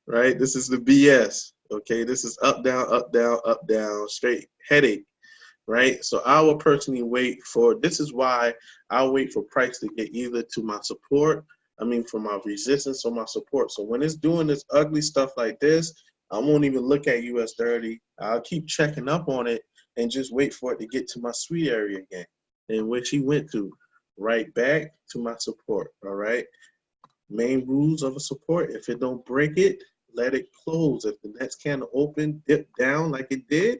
A: right? This is the BS, okay? This is up, down, straight headache, right? So I will personally wait for, this is why I'll wait for price to get either to my support, for my resistance or my support. So when it's doing this ugly stuff like this, I won't even look at US 30. I'll keep checking up on it and just wait for it to get to my sweet area again, in which he went to. Right back to my support. All right. Main rules of a support: if it don't break it, let it close. If the next candle open, dip down like it did,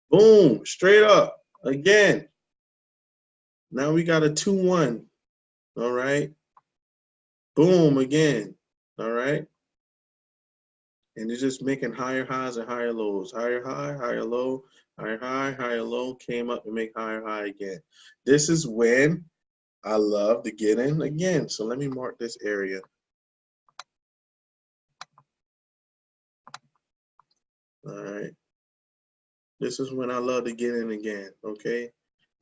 A: boom, straight up again. Now we got a 2-1. All right. Boom again. All right. And it's just making higher highs and higher lows. Higher high, higher low, higher high, higher low, came up and make higher high again. This is when I love to get in again. So let me mark this area. All right. This is when I love to get in again, okay?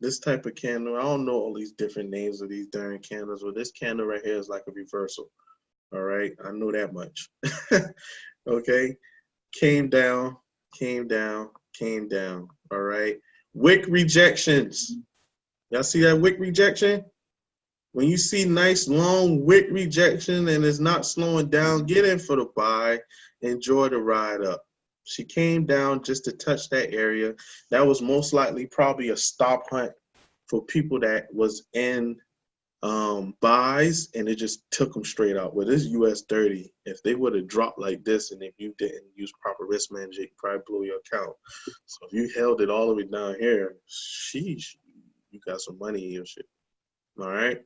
A: This type of candle, I don't know all these different names of these darn candles, but this candle right here is like a reversal, all right? I know that much, okay? Came down, came down, came down, all right? Wick rejections. Y'all see that wick rejection? When you see nice long wick rejection and it's not slowing down, get in for the buy. Enjoy the ride up. She came down just to touch that area. That was most likely probably a stop hunt for people that was in buys, and it just took them straight out. With this US 30, if they would have dropped like this and if you didn't use proper risk management, you probably blow your account. So if you held it all the way down here, sheesh, you got some money in your shit. All right.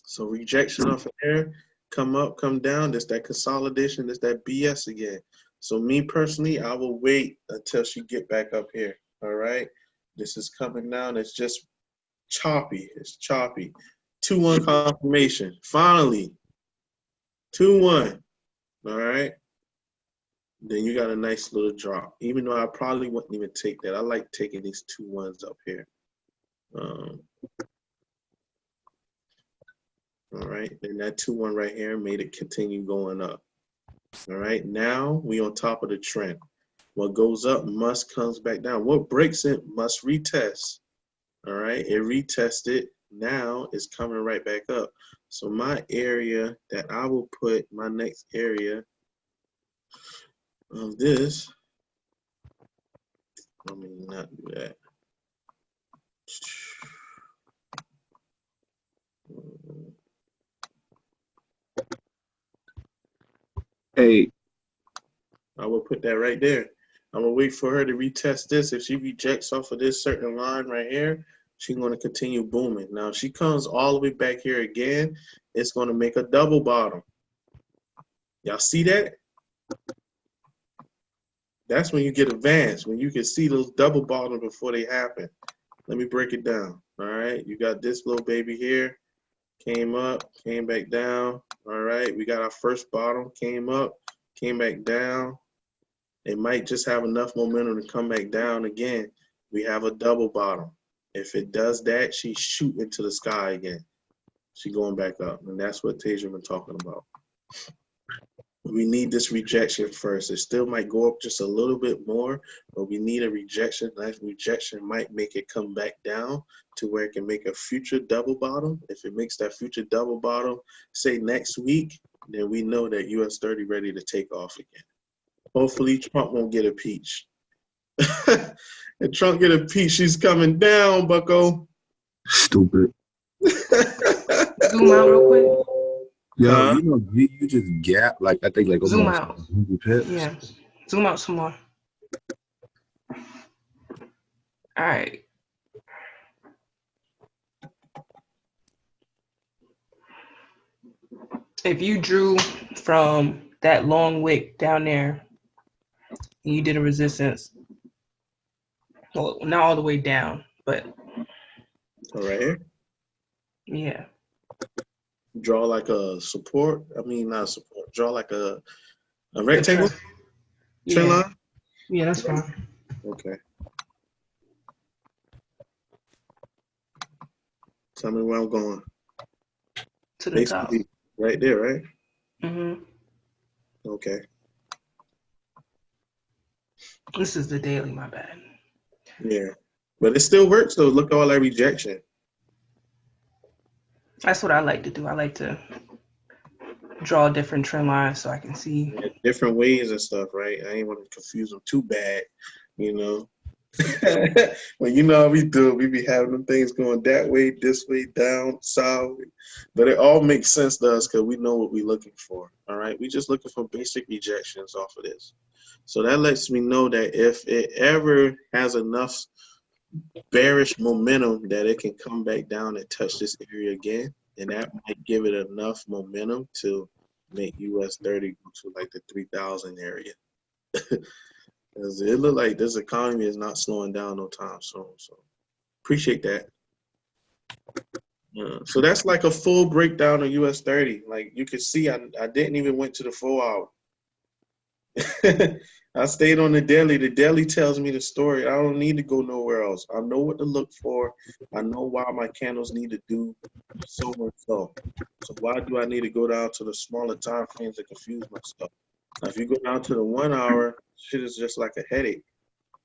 A: So rejection off of there, come up, come down. There's that consolidation. There's that BS again. So me personally, I will wait until she get back up here. All right. This is coming down. It's just choppy. It's choppy. 2-1 confirmation. Finally. 2-1. All right. Then you got a nice little drop. Even though I probably wouldn't even take that. I like taking these 2 1s up here. All right, and that 2-1 right here made it continue going up. All right, now we on top of the trend. What goes up must comes back down. What breaks it must retest. All right, it retested. Now it's coming right back up. So my area that I will put, my next area of this, let me not do that.
H: Hey,
A: I will put that right there. I'm gonna wait for her to retest this. If she rejects off of this certain line right here, she's gonna continue booming. Now, if she comes all the way back here again, it's gonna make a double bottom. Y'all see that? That's when you get advanced, when you can see those double bottoms before they happen. Let me break it down. All right, you got this little baby here, came up, came back down. All right, we got our first bottom, came up, came back down. It might just have enough momentum to come back down again. We have a double bottom. If it does that, she shoot into the sky again. She going back up, and that's what Tasia been talking about. We need this rejection first. It still might go up just a little bit more, but we need a rejection. That rejection might make it come back down to where it can make a future double bottom. If it makes that future double bottom, say next week, then we know that US 30 ready to take off again. Hopefully Trump won't get a peach. If Trump get a peach, she's coming down, bucko.
H: stupid.
I: Zoom out real quick.
H: Yo,
A: Huh?
H: you know, you just gap, like, I think, like,
I: Zoom
H: almost
I: out.
H: 100 pips.
I: Yeah. Zoom out some more. All right. If you drew from that long wick down there and you did a resistance, well, not all the way down, but
A: All right here.
I: yeah.
A: Draw like a support. I mean, not support. Draw like a rectangle. Trend
I: Yeah.
A: line.
I: Yeah, that's fine.
A: Okay. Tell me where I'm going.
I: To the top.
A: Basically, right there, right?
I: Mm-hmm.
A: Okay.
I: This is the daily, my bad.
A: Yeah. But it still works though. Look at all that rejection.
I: That's what I like to do. I like to draw different trend lines so I can see.
A: Yeah, different ways and stuff, right? I ain't want to confuse them too bad, you know. Well, you know how we do it. We be having them things going that way, this way, down, south. But it all makes sense to us because we know what we're looking for. All right. We just looking for basic rejections off of this. So that lets me know that if it ever has enough bearish momentum that it can come back down and touch this area again, and that might give it enough momentum to make US 30 go to like the 3,000 area. Because it look like this economy is not slowing down no time soon. So appreciate that. So that's like a full breakdown of US 30. Like you can see, I didn't even went to the 4 hour. I stayed on the daily. The daily tells me the story. I don't need to go nowhere else. I know what to look for. I know why my candles need to do so much so. So why do I need to go down to the smaller time frames and confuse myself? Now, if you go down to the 1 hour, shit is just like a headache.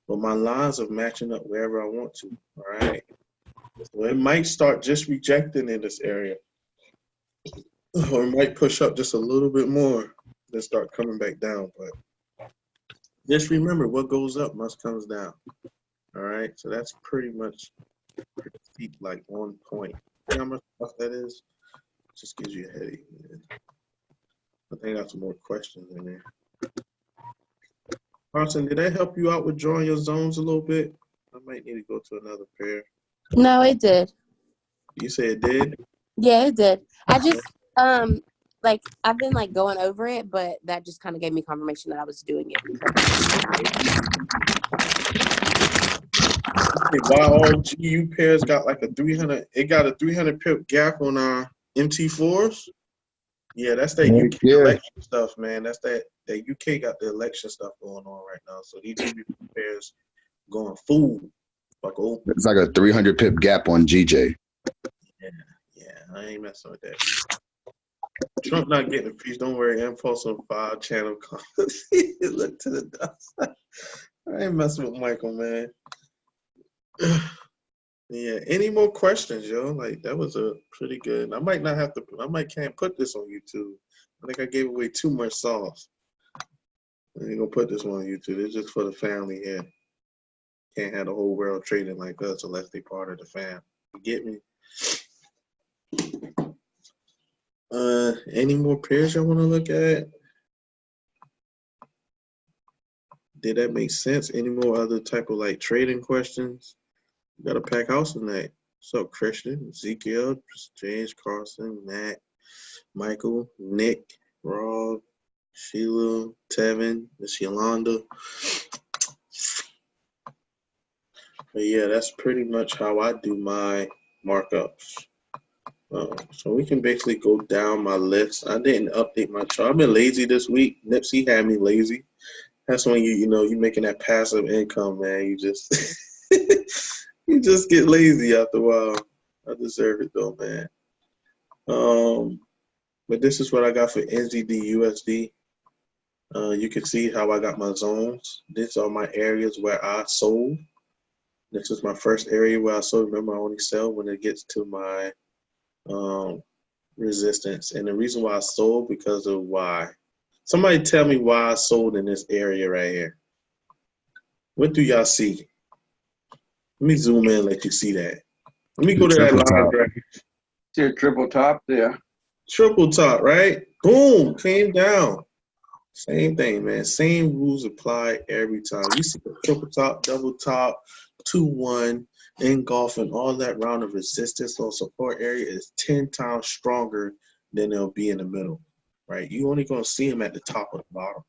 A: But my lines are matching up wherever I want to. All right. So it might start just rejecting in this area. Or it might push up just a little bit more, then start coming back down. But just remember, what goes up must comes down. All right, so that's pretty much deep, like 1 point. See how much stuff that is? Just gives you a headache, man. I think I got some more questions in there. Carson, did that help you out with drawing your zones a little bit? I might need to go to another pair.
F: No, it did.
A: You say it did?
F: Yeah, it did. I just like I've been like going over it, but that just kind of gave me confirmation that I was doing it correctly.
A: Why all GU pairs got like a 300? It got a 300 pip gap on our MT4s. Yeah, that's that UK election stuff, man. That's that that UK got the election stuff going on right now. So these GBP pairs going full. Like, oh,
G: It's like a 300 pip gap on GJ.
A: yeah, I ain't messing with that. Trump not getting a piece. Don't worry. Impulse on 5 channel comments. Look to the downside. I ain't messing with Michael, man. Yeah. Any more questions, yo? Like, that was a pretty good. I might not have to. I might can't put this on YouTube. I think I gave away too much sauce. I ain't gonna put this one on YouTube. It's just for the family here. Can't have the whole world trading like us unless they part of the fam. You get me? Any more pairs y'all want to look at? Did that make sense? Any more other type of like trading questions? We got a pack house tonight. What's up, Christian, Ezekiel, James, Carson, Matt, Michael, Nick, Rob, Sheila, Tevin, Miss Yolanda. But yeah, that's pretty much how I do my markups. So we can basically go down my list. I didn't update my chart. I've been lazy this week. Nipsey had me lazy. That's when you making that passive income, man. You just you just get lazy after a while. I deserve it though, man. But this is what I got for NZD USD. You can see how I got my zones. These are my areas where I sold. This is my first area where I sold. Remember, I only sell when it gets to my resistance. And the reason why I sold, because of why. Somebody tell me why I sold in this area right here. What do y'all see? Let me zoom in and let you see that. Let me go to that
G: Triple
A: line
G: top.
A: right.
B: See a triple top there.
A: Triple top, right? Boom, came down. Same thing, man. Same rules apply every time. You see the triple top, double top, 2-1, engulfing, all that round of resistance or support area is 10 times stronger than they'll be in the middle, right? You only gonna see them at the top or the bottom.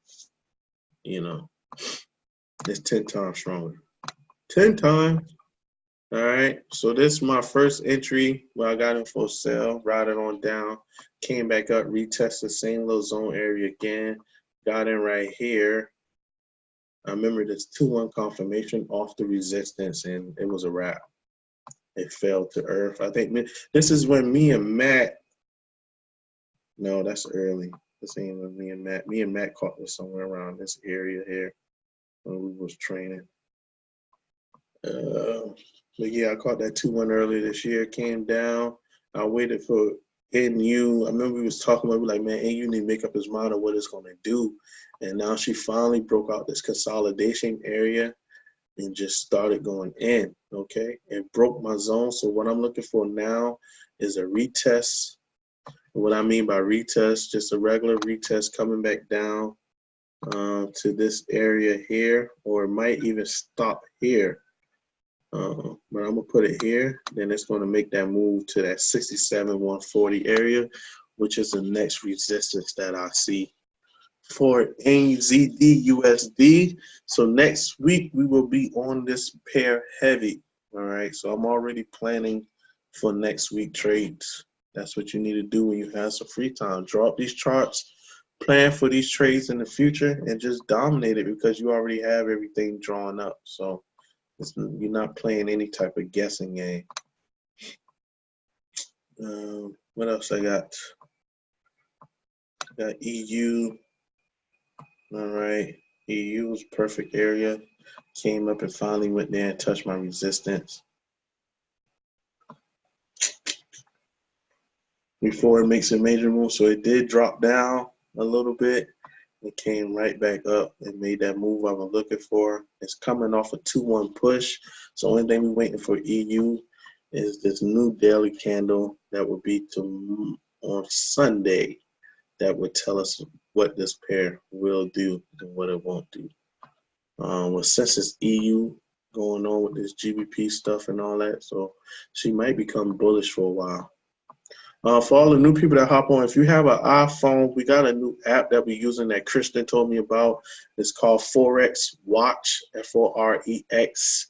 A: You know, it's 10 times stronger. 10 times. All right, so this is my first entry where I got in for sale, riding on down, came back up, retested the same little zone area again, got in right here. I remember this 2-1 confirmation off the resistance, and it was a wrap. It fell to earth. I think this is when me and Matt, no, that's early. This ain't when me and Matt. Me and Matt caught this somewhere around this area here when we was training. But yeah, I caught that 2-1 earlier this year, came down. I waited for NU. I remember we was talking about, like, man, NU need to make up his mind on what it's going to do. And now she finally broke out this consolidation area and just started going in, okay? It broke my zone. So what I'm looking for now is a retest. And what I mean by retest, just a regular retest coming back down to this area here, or it might even stop here. But I'm gonna put it here, then it's gonna make that move to that 67-140 area, which is the next resistance that I see for NZD USD. So next week we will be on this pair heavy. All right, so I'm already planning for next week trades. That's what you need to do when you have some free time. Draw up these charts, plan for these trades in the future, and just dominate it because you already have everything drawn up. So you're not playing any type of guessing game. What else I got? Got EU. All right. EU was perfect area. Came up and finally went there and touched my resistance. Before it makes a major move. So it did drop down a little bit. It came right back up and made that move I was looking for. It's coming off a 2-1 push. So only thing we're waiting for EU is this new daily candle that will be on Sunday that would tell us what this pair will do and what it won't do. Well, since it's EU going on with this GBP stuff and all that, so she might become bullish for a while. For all the new people that hop on, if you have an iPhone, we got a new app that we're using that Christian told me about. It's called Forex Watch, Forex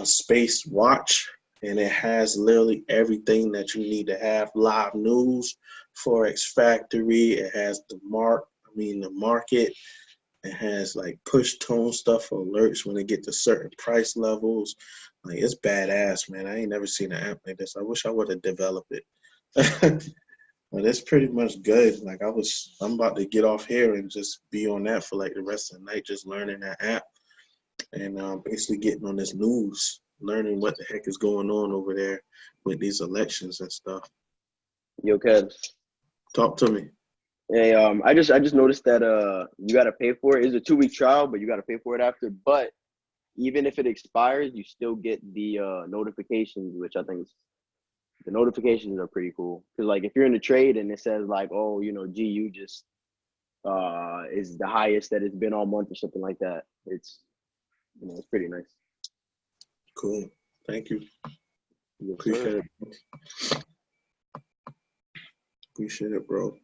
A: space watch. And it has literally everything that you need to have. Live news, Forex Factory. It has the the market. It has like push tone stuff for alerts when they get to certain price levels. Like it's badass, man. I ain't never seen an app like this. I wish I would have developed it. But it's pretty much good. Like I'm about to get off here and just be on that for like the rest of the night, just learning that app and basically getting on this news, learning what the heck is going on over there with these elections and stuff.
J: Yo, Kev.
A: Talk to me.
J: Hey, I just noticed that you gotta pay for it. It's a 2-week trial, but you gotta pay for it after. But even if it expires, you still get the notifications, which I think the notifications are pretty cool. Because like if you're in a trade and it says like, oh, GU just is the highest that it's been all month or something like that. It's it's pretty nice.
A: Cool. Thank you.
J: Yes,
A: Appreciate it. Appreciate it, bro.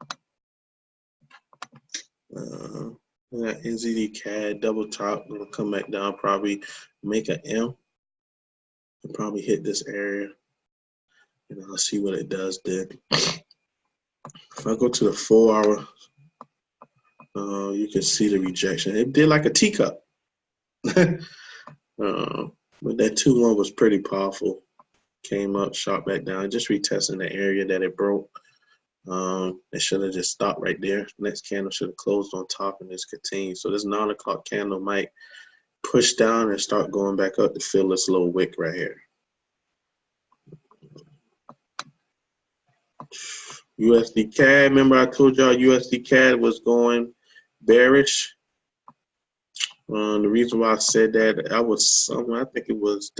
A: I got NZD CAD double top. Gonna come back down, probably make an M and probably hit this area. And I'll see what it does then. If I go to the 4 hour, you can see the rejection. It did like a teacup. But that 2-1 was pretty powerful. Came up, shot back down, just retesting the area that it broke. It should have just stopped right there. Next candle should have closed on top and just continued. So this 9 o'clock candle might push down and start going back up to fill this little wick right here. USD CAD, remember I told y'all USD CAD was going bearish. The reason why I said that, I think it was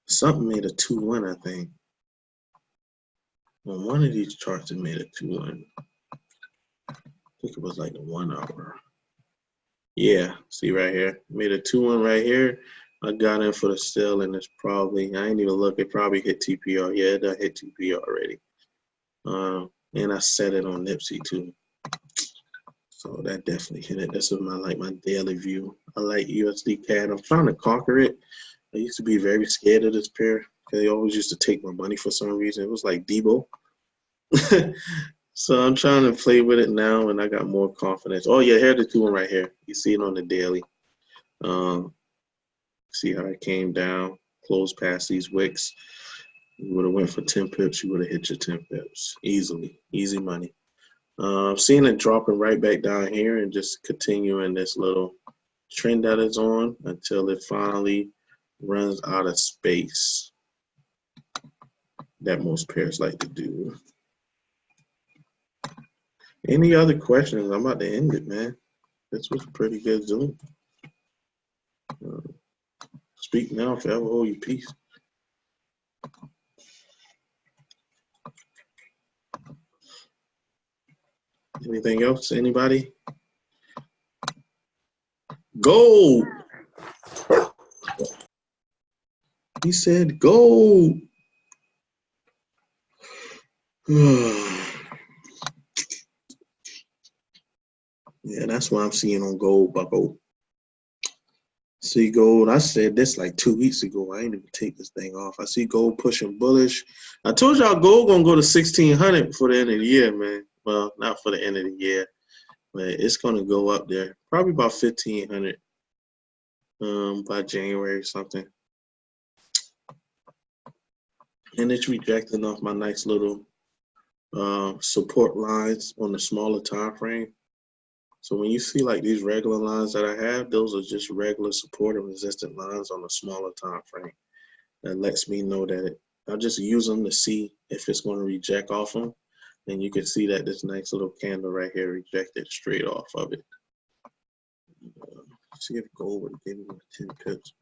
A: something made a 2-1, I think. On one of these charts, it made a 2-1. I think it was like the 1 hour. Yeah, see right here. Made a 2-1 right here. I got in for the sell, and it's probably, I ain't even look, it probably hit TPR. Yeah, it done hit TPR already. And I set it on Nipsey too. So that definitely hit it. This is my daily view. I like USD CAD. I'm trying to conquer it. I used to be very scared of this pair because they always used to take my money for some reason. It was like Debo. So I'm trying to play with it now, and I got more confidence. Oh yeah, here's the 2-1 right here. You see it on the daily. See how it came down, closed past these wicks. You would have went for 10 pips. You would have hit your 10 pips easily. Easy money. I'm seeing it dropping right back down here and just continuing this little trend that it's on until it finally runs out of space that most pairs like to do. Any other questions? I'm about to end it, man. This was a pretty good Zoom. Speak now, forever hold your peace. Anything else? Anybody? Gold. He said gold. Yeah, that's what I'm seeing on gold, bucko. See gold. I said this like 2 weeks ago. I ain't even take this thing off. I see gold pushing bullish. I told y'all gold gonna go to 1,600 before the end of the year, man. Well, not for the end of the year, but it's gonna go up there. Probably about 1,500 by January or something. And it's rejecting off my nice little support lines on the smaller time frame. So when you see like these regular lines that I have, those are just regular support and resistant lines on a smaller time frame. That lets me know that I'll just use them to see if it's going to reject off them. And you can see that this nice little candle right here rejected straight off of it. See if gold would give me 10 pips.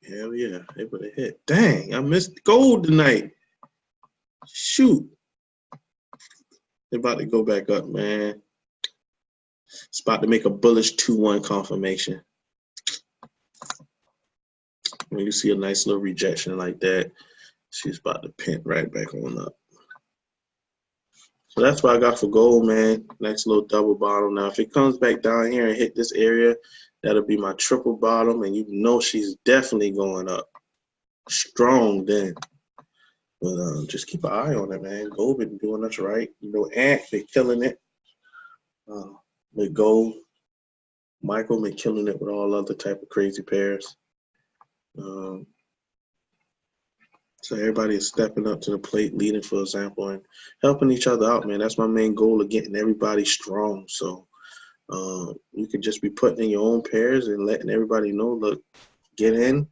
A: Hell yeah, it would have hit. Dang, I missed gold tonight. Shoot. They're about to go back up, man. It's about to make a bullish 2-1 confirmation. When you see a nice little rejection like that, she's about to pin right back on up. So that's what I got for gold, man. Nice little double bottom. Now, if it comes back down here and hit this area, That'll be my triple bottom, and you know she's definitely going up strong then. But just keep an eye on it, man. Gold been doing us right. You know, Ant been killing it with gold. Michael been killing it with all other type of crazy pairs. So everybody is stepping up to the plate, leading for example, and helping each other out, man. That's my main goal of getting everybody strong. So you could just be putting in your own pairs and letting everybody know, look, get in,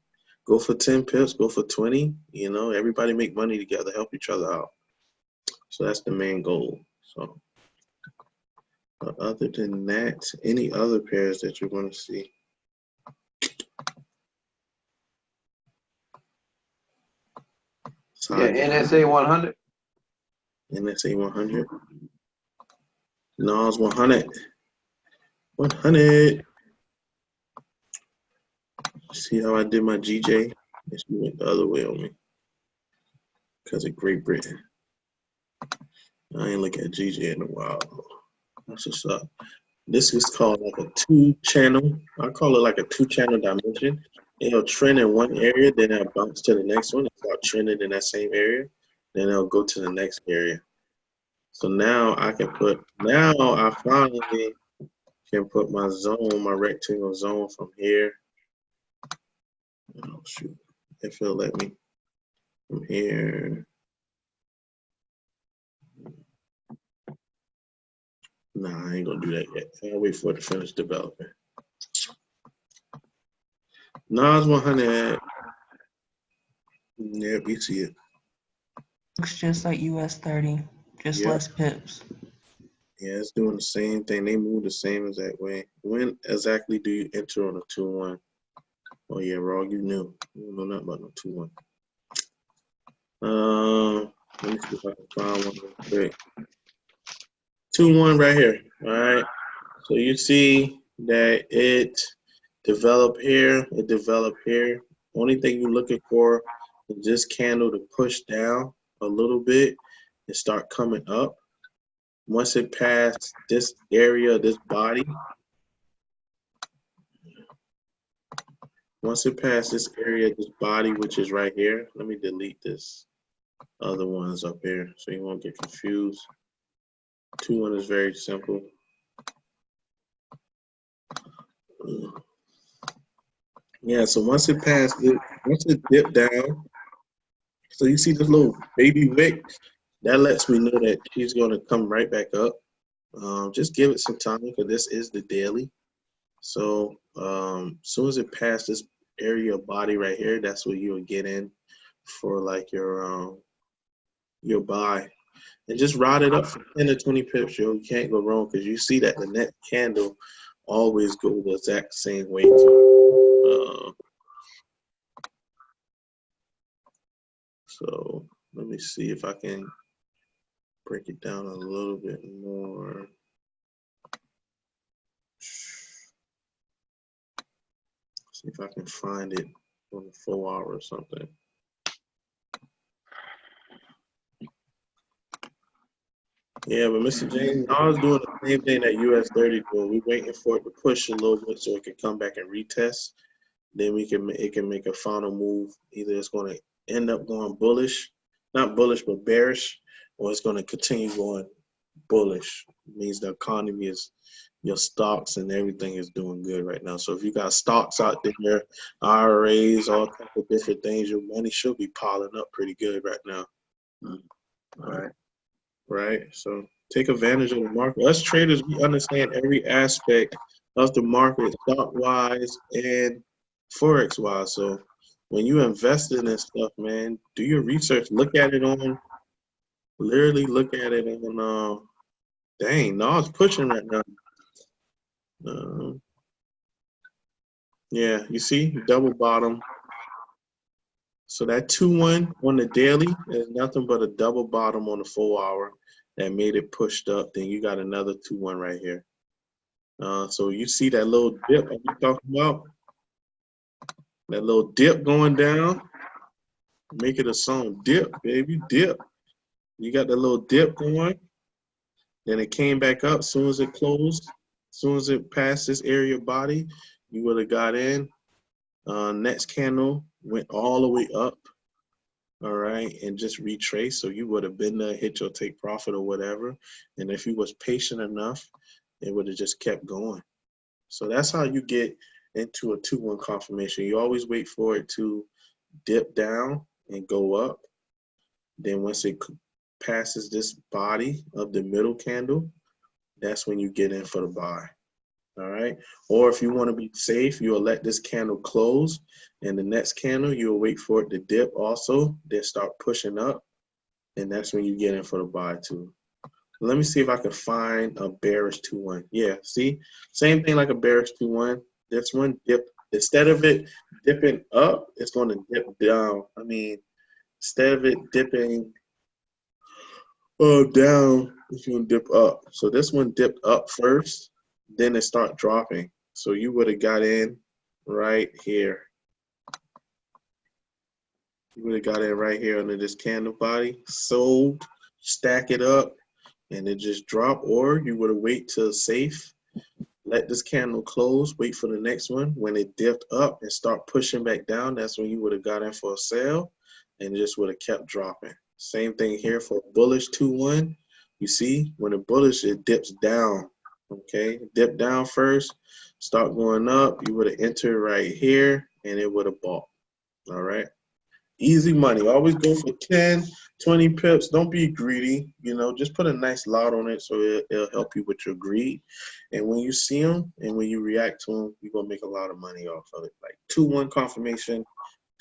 A: go for 10 pips, go for 20. You know, everybody make money together, help each other out. So that's the main goal. So other than that, any other pairs that you're going to see?
B: Yeah, NSA 100.
A: NSA 100. NAS 100. 100. See how I did my GJ? She went the other way on me because of Great Britain. I ain't look at GJ in a while. That's what's up. This is called like a 2-channel. I call it like a 2-channel dimension. It'll trend in one area, then it'll bounce to the next one. It's called trending in that same area. Then it'll go to the next area. So now I can put, now I finally can put my zone, my rectangle zone from here. Oh shoot, if it'll let me from here. Nah, I ain't gonna do that yet. I'll wait for it to finish developing. NAS 100. Yeah, we see it.
I: Looks just like US 30, just less pips.
A: Yeah, it's doing the same thing. They move the same exact way. When exactly do you enter on a 2-1? Oh yeah, Raw, you knew. You don't know nothing about no 2-1. Let me see if I can find one real quick. 2-1 right here. All right. So you see that it developed here, it developed here. Only thing you're looking for is this candle to push down a little bit and start coming up. Once it passed this area, this body, once it passed this area, this body, which is right here, let me delete this other ones up here so you won't get confused. 2-1 is very simple. Yeah, so once it passed it, once it dipped down, so you see this little baby wick, that lets me know that she's going to come right back up. Just give it some time because this is the daily. So as soon as it passed this area of body right here, that's where you'll get in for like your buy. And just ride it up for 10 to 20 pips, yo. You can't go wrong because you see that the net candle always go the exact same way too. So let me see if I can break it down a little bit more. See if I can find it on the 4 hour or something. Yeah, but Mr. James, I was doing the same thing that US 30 doing. We're waiting for it to push a little bit so it can come back and retest. Then it can make a final move. Either it's going to end up going bullish, not bullish, but bearish, or it's going to continue going bullish. It means the economy is, your stocks and everything is doing good right now. So if you got stocks out there, IRAs, all kinds of different things, your money should be piling up pretty good right now.
B: All right.
A: Right? So take advantage of the market. Us traders, we understand every aspect of the market, stock-wise and Forex-wise. So when you invest in this stuff, man, do your research. Look at it on, literally look at it on, dang, no, it's pushing right now. Yeah, you see, double bottom. So that 2-1 on the daily is nothing but a double bottom on the 4 hour that made it pushed up. Then you got another 2-1 right here. So you see that little dip I'm talking about? That little dip going down. Make it a song. Dip, baby, dip. You got that little dip going. Then it came back up as soon as it closed. As soon as it passed this area body, You would have got in. Next candle went all the way up. All right, and just retrace. So you would have been there, hit your take profit or whatever. And if you was patient enough, it would have just kept going. So that's how you get into a 2-1 confirmation. You always wait for it to dip down and go up. Then once it passes this body of the middle candle, that's when you get in for the buy. All right. Or if you want to be safe, you'll let this candle close, and the next candle, you'll wait for it to dip also, then start pushing up, and that's when you get in for the buy too. Let me see if I can find a bearish 2-1. Yeah, see? Same thing like a bearish 2-1. This one dip. Instead of it dipping up, it's going to dip down. I mean, instead of it dipping down, it's going to dip up. So this one dipped up first, then it start dropping. So you would have got in right here. You would have got in right here under this candle body, sold, stack it up, and it just drop. Or you would have wait till safe, let this candle close, wait for the next one. When it dipped up and start pushing back down, that's when you would have got in for a sale, and it just would have kept dropping. Same thing here for bullish 2-1. You see, when the bullish, it dips down. Okay, dip down first, start going up. You would have entered right here, and it would have bought. All right. Easy money. Always go for 10, 20 pips. Don't be greedy. You know, just put a nice lot on it so it'll help you with your greed. And when you see them and when you react to them, you're going to make a lot of money off of it. Like 2-1 confirmation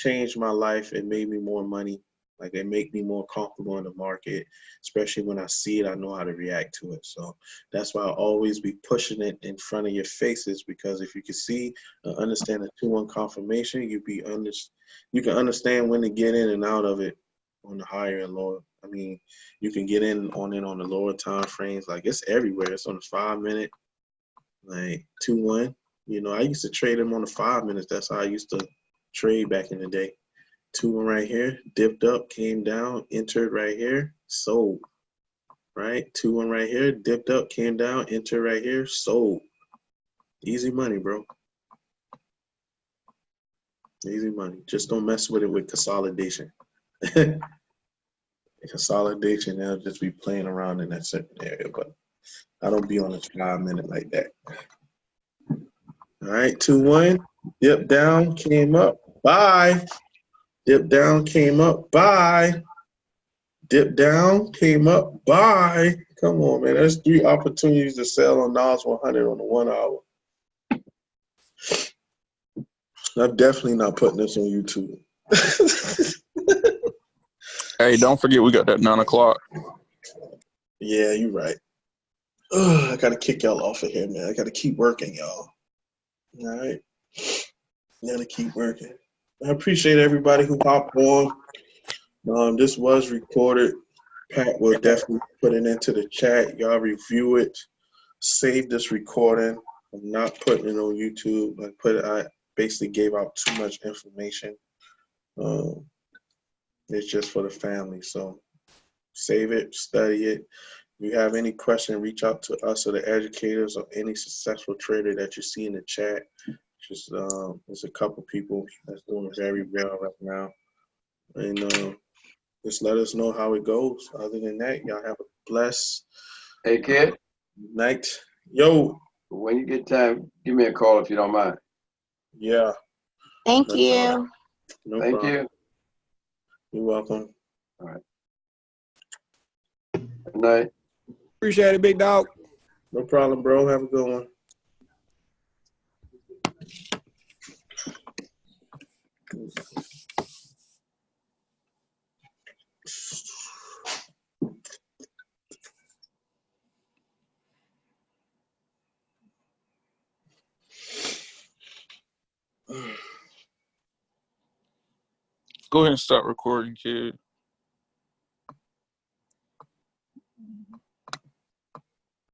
A: changed my life. It made me more money. Like it make me more comfortable in the market, especially when I see it, I know how to react to it. So that's why I always be pushing it in front of your faces, because if you can see and understand the 2-1 confirmation, you can understand when to get in and out of it on the higher and lower. I mean, you can get in on it on the lower time frames. Like it's everywhere. It's on the 5-minute, like 2-1. You know, I used to trade them on the 5 minutes. That's how I used to trade back in the day. 2-1 right here, dipped up, came down, entered right here, sold. Right? 2-1 right here, dipped up, came down, entered right here, sold. Easy money, bro. Easy money. Just don't mess with it with consolidation. Consolidation, they'll just be playing around in that certain area, but I don't be on a 5-minute like that. All right, 2-1, dip down, came up, buy. Dip down, came up, buy. Dip down, came up, buy. Come on, man. There's 3 opportunities to sell on Nas 100 on the 1 hour. I'm definitely not putting this on YouTube.
D: Hey, don't forget we got that 9 o'clock.
A: Yeah, you're right. Ugh, I got to kick y'all off of here, man. I got to keep working, y'all. All right? I got to keep working. I appreciate everybody who hopped on. This was recorded. Pat will definitely put it into the chat. Y'all review it. Save this recording. I'm not putting it on YouTube. I basically gave out too much information. It's just for the family. So save it, study it. If you have any question, reach out to us or the educators or any successful trader that you see in the chat. Just there's a couple people that's doing very well right now. And just let us know how it goes. Other than that, y'all have a blessed
B: Hey, kid,
A: night. Yo.
B: when you get time, give me a call if you don't mind.
A: Yeah.
F: Thank
A: No
F: you.
A: problem. No
B: Thank
A: problem.
B: you.
A: You're welcome.
B: All right. Good night.
C: Appreciate it, big dog.
A: No problem, bro. Have a good one.
D: Go ahead and start recording, kid.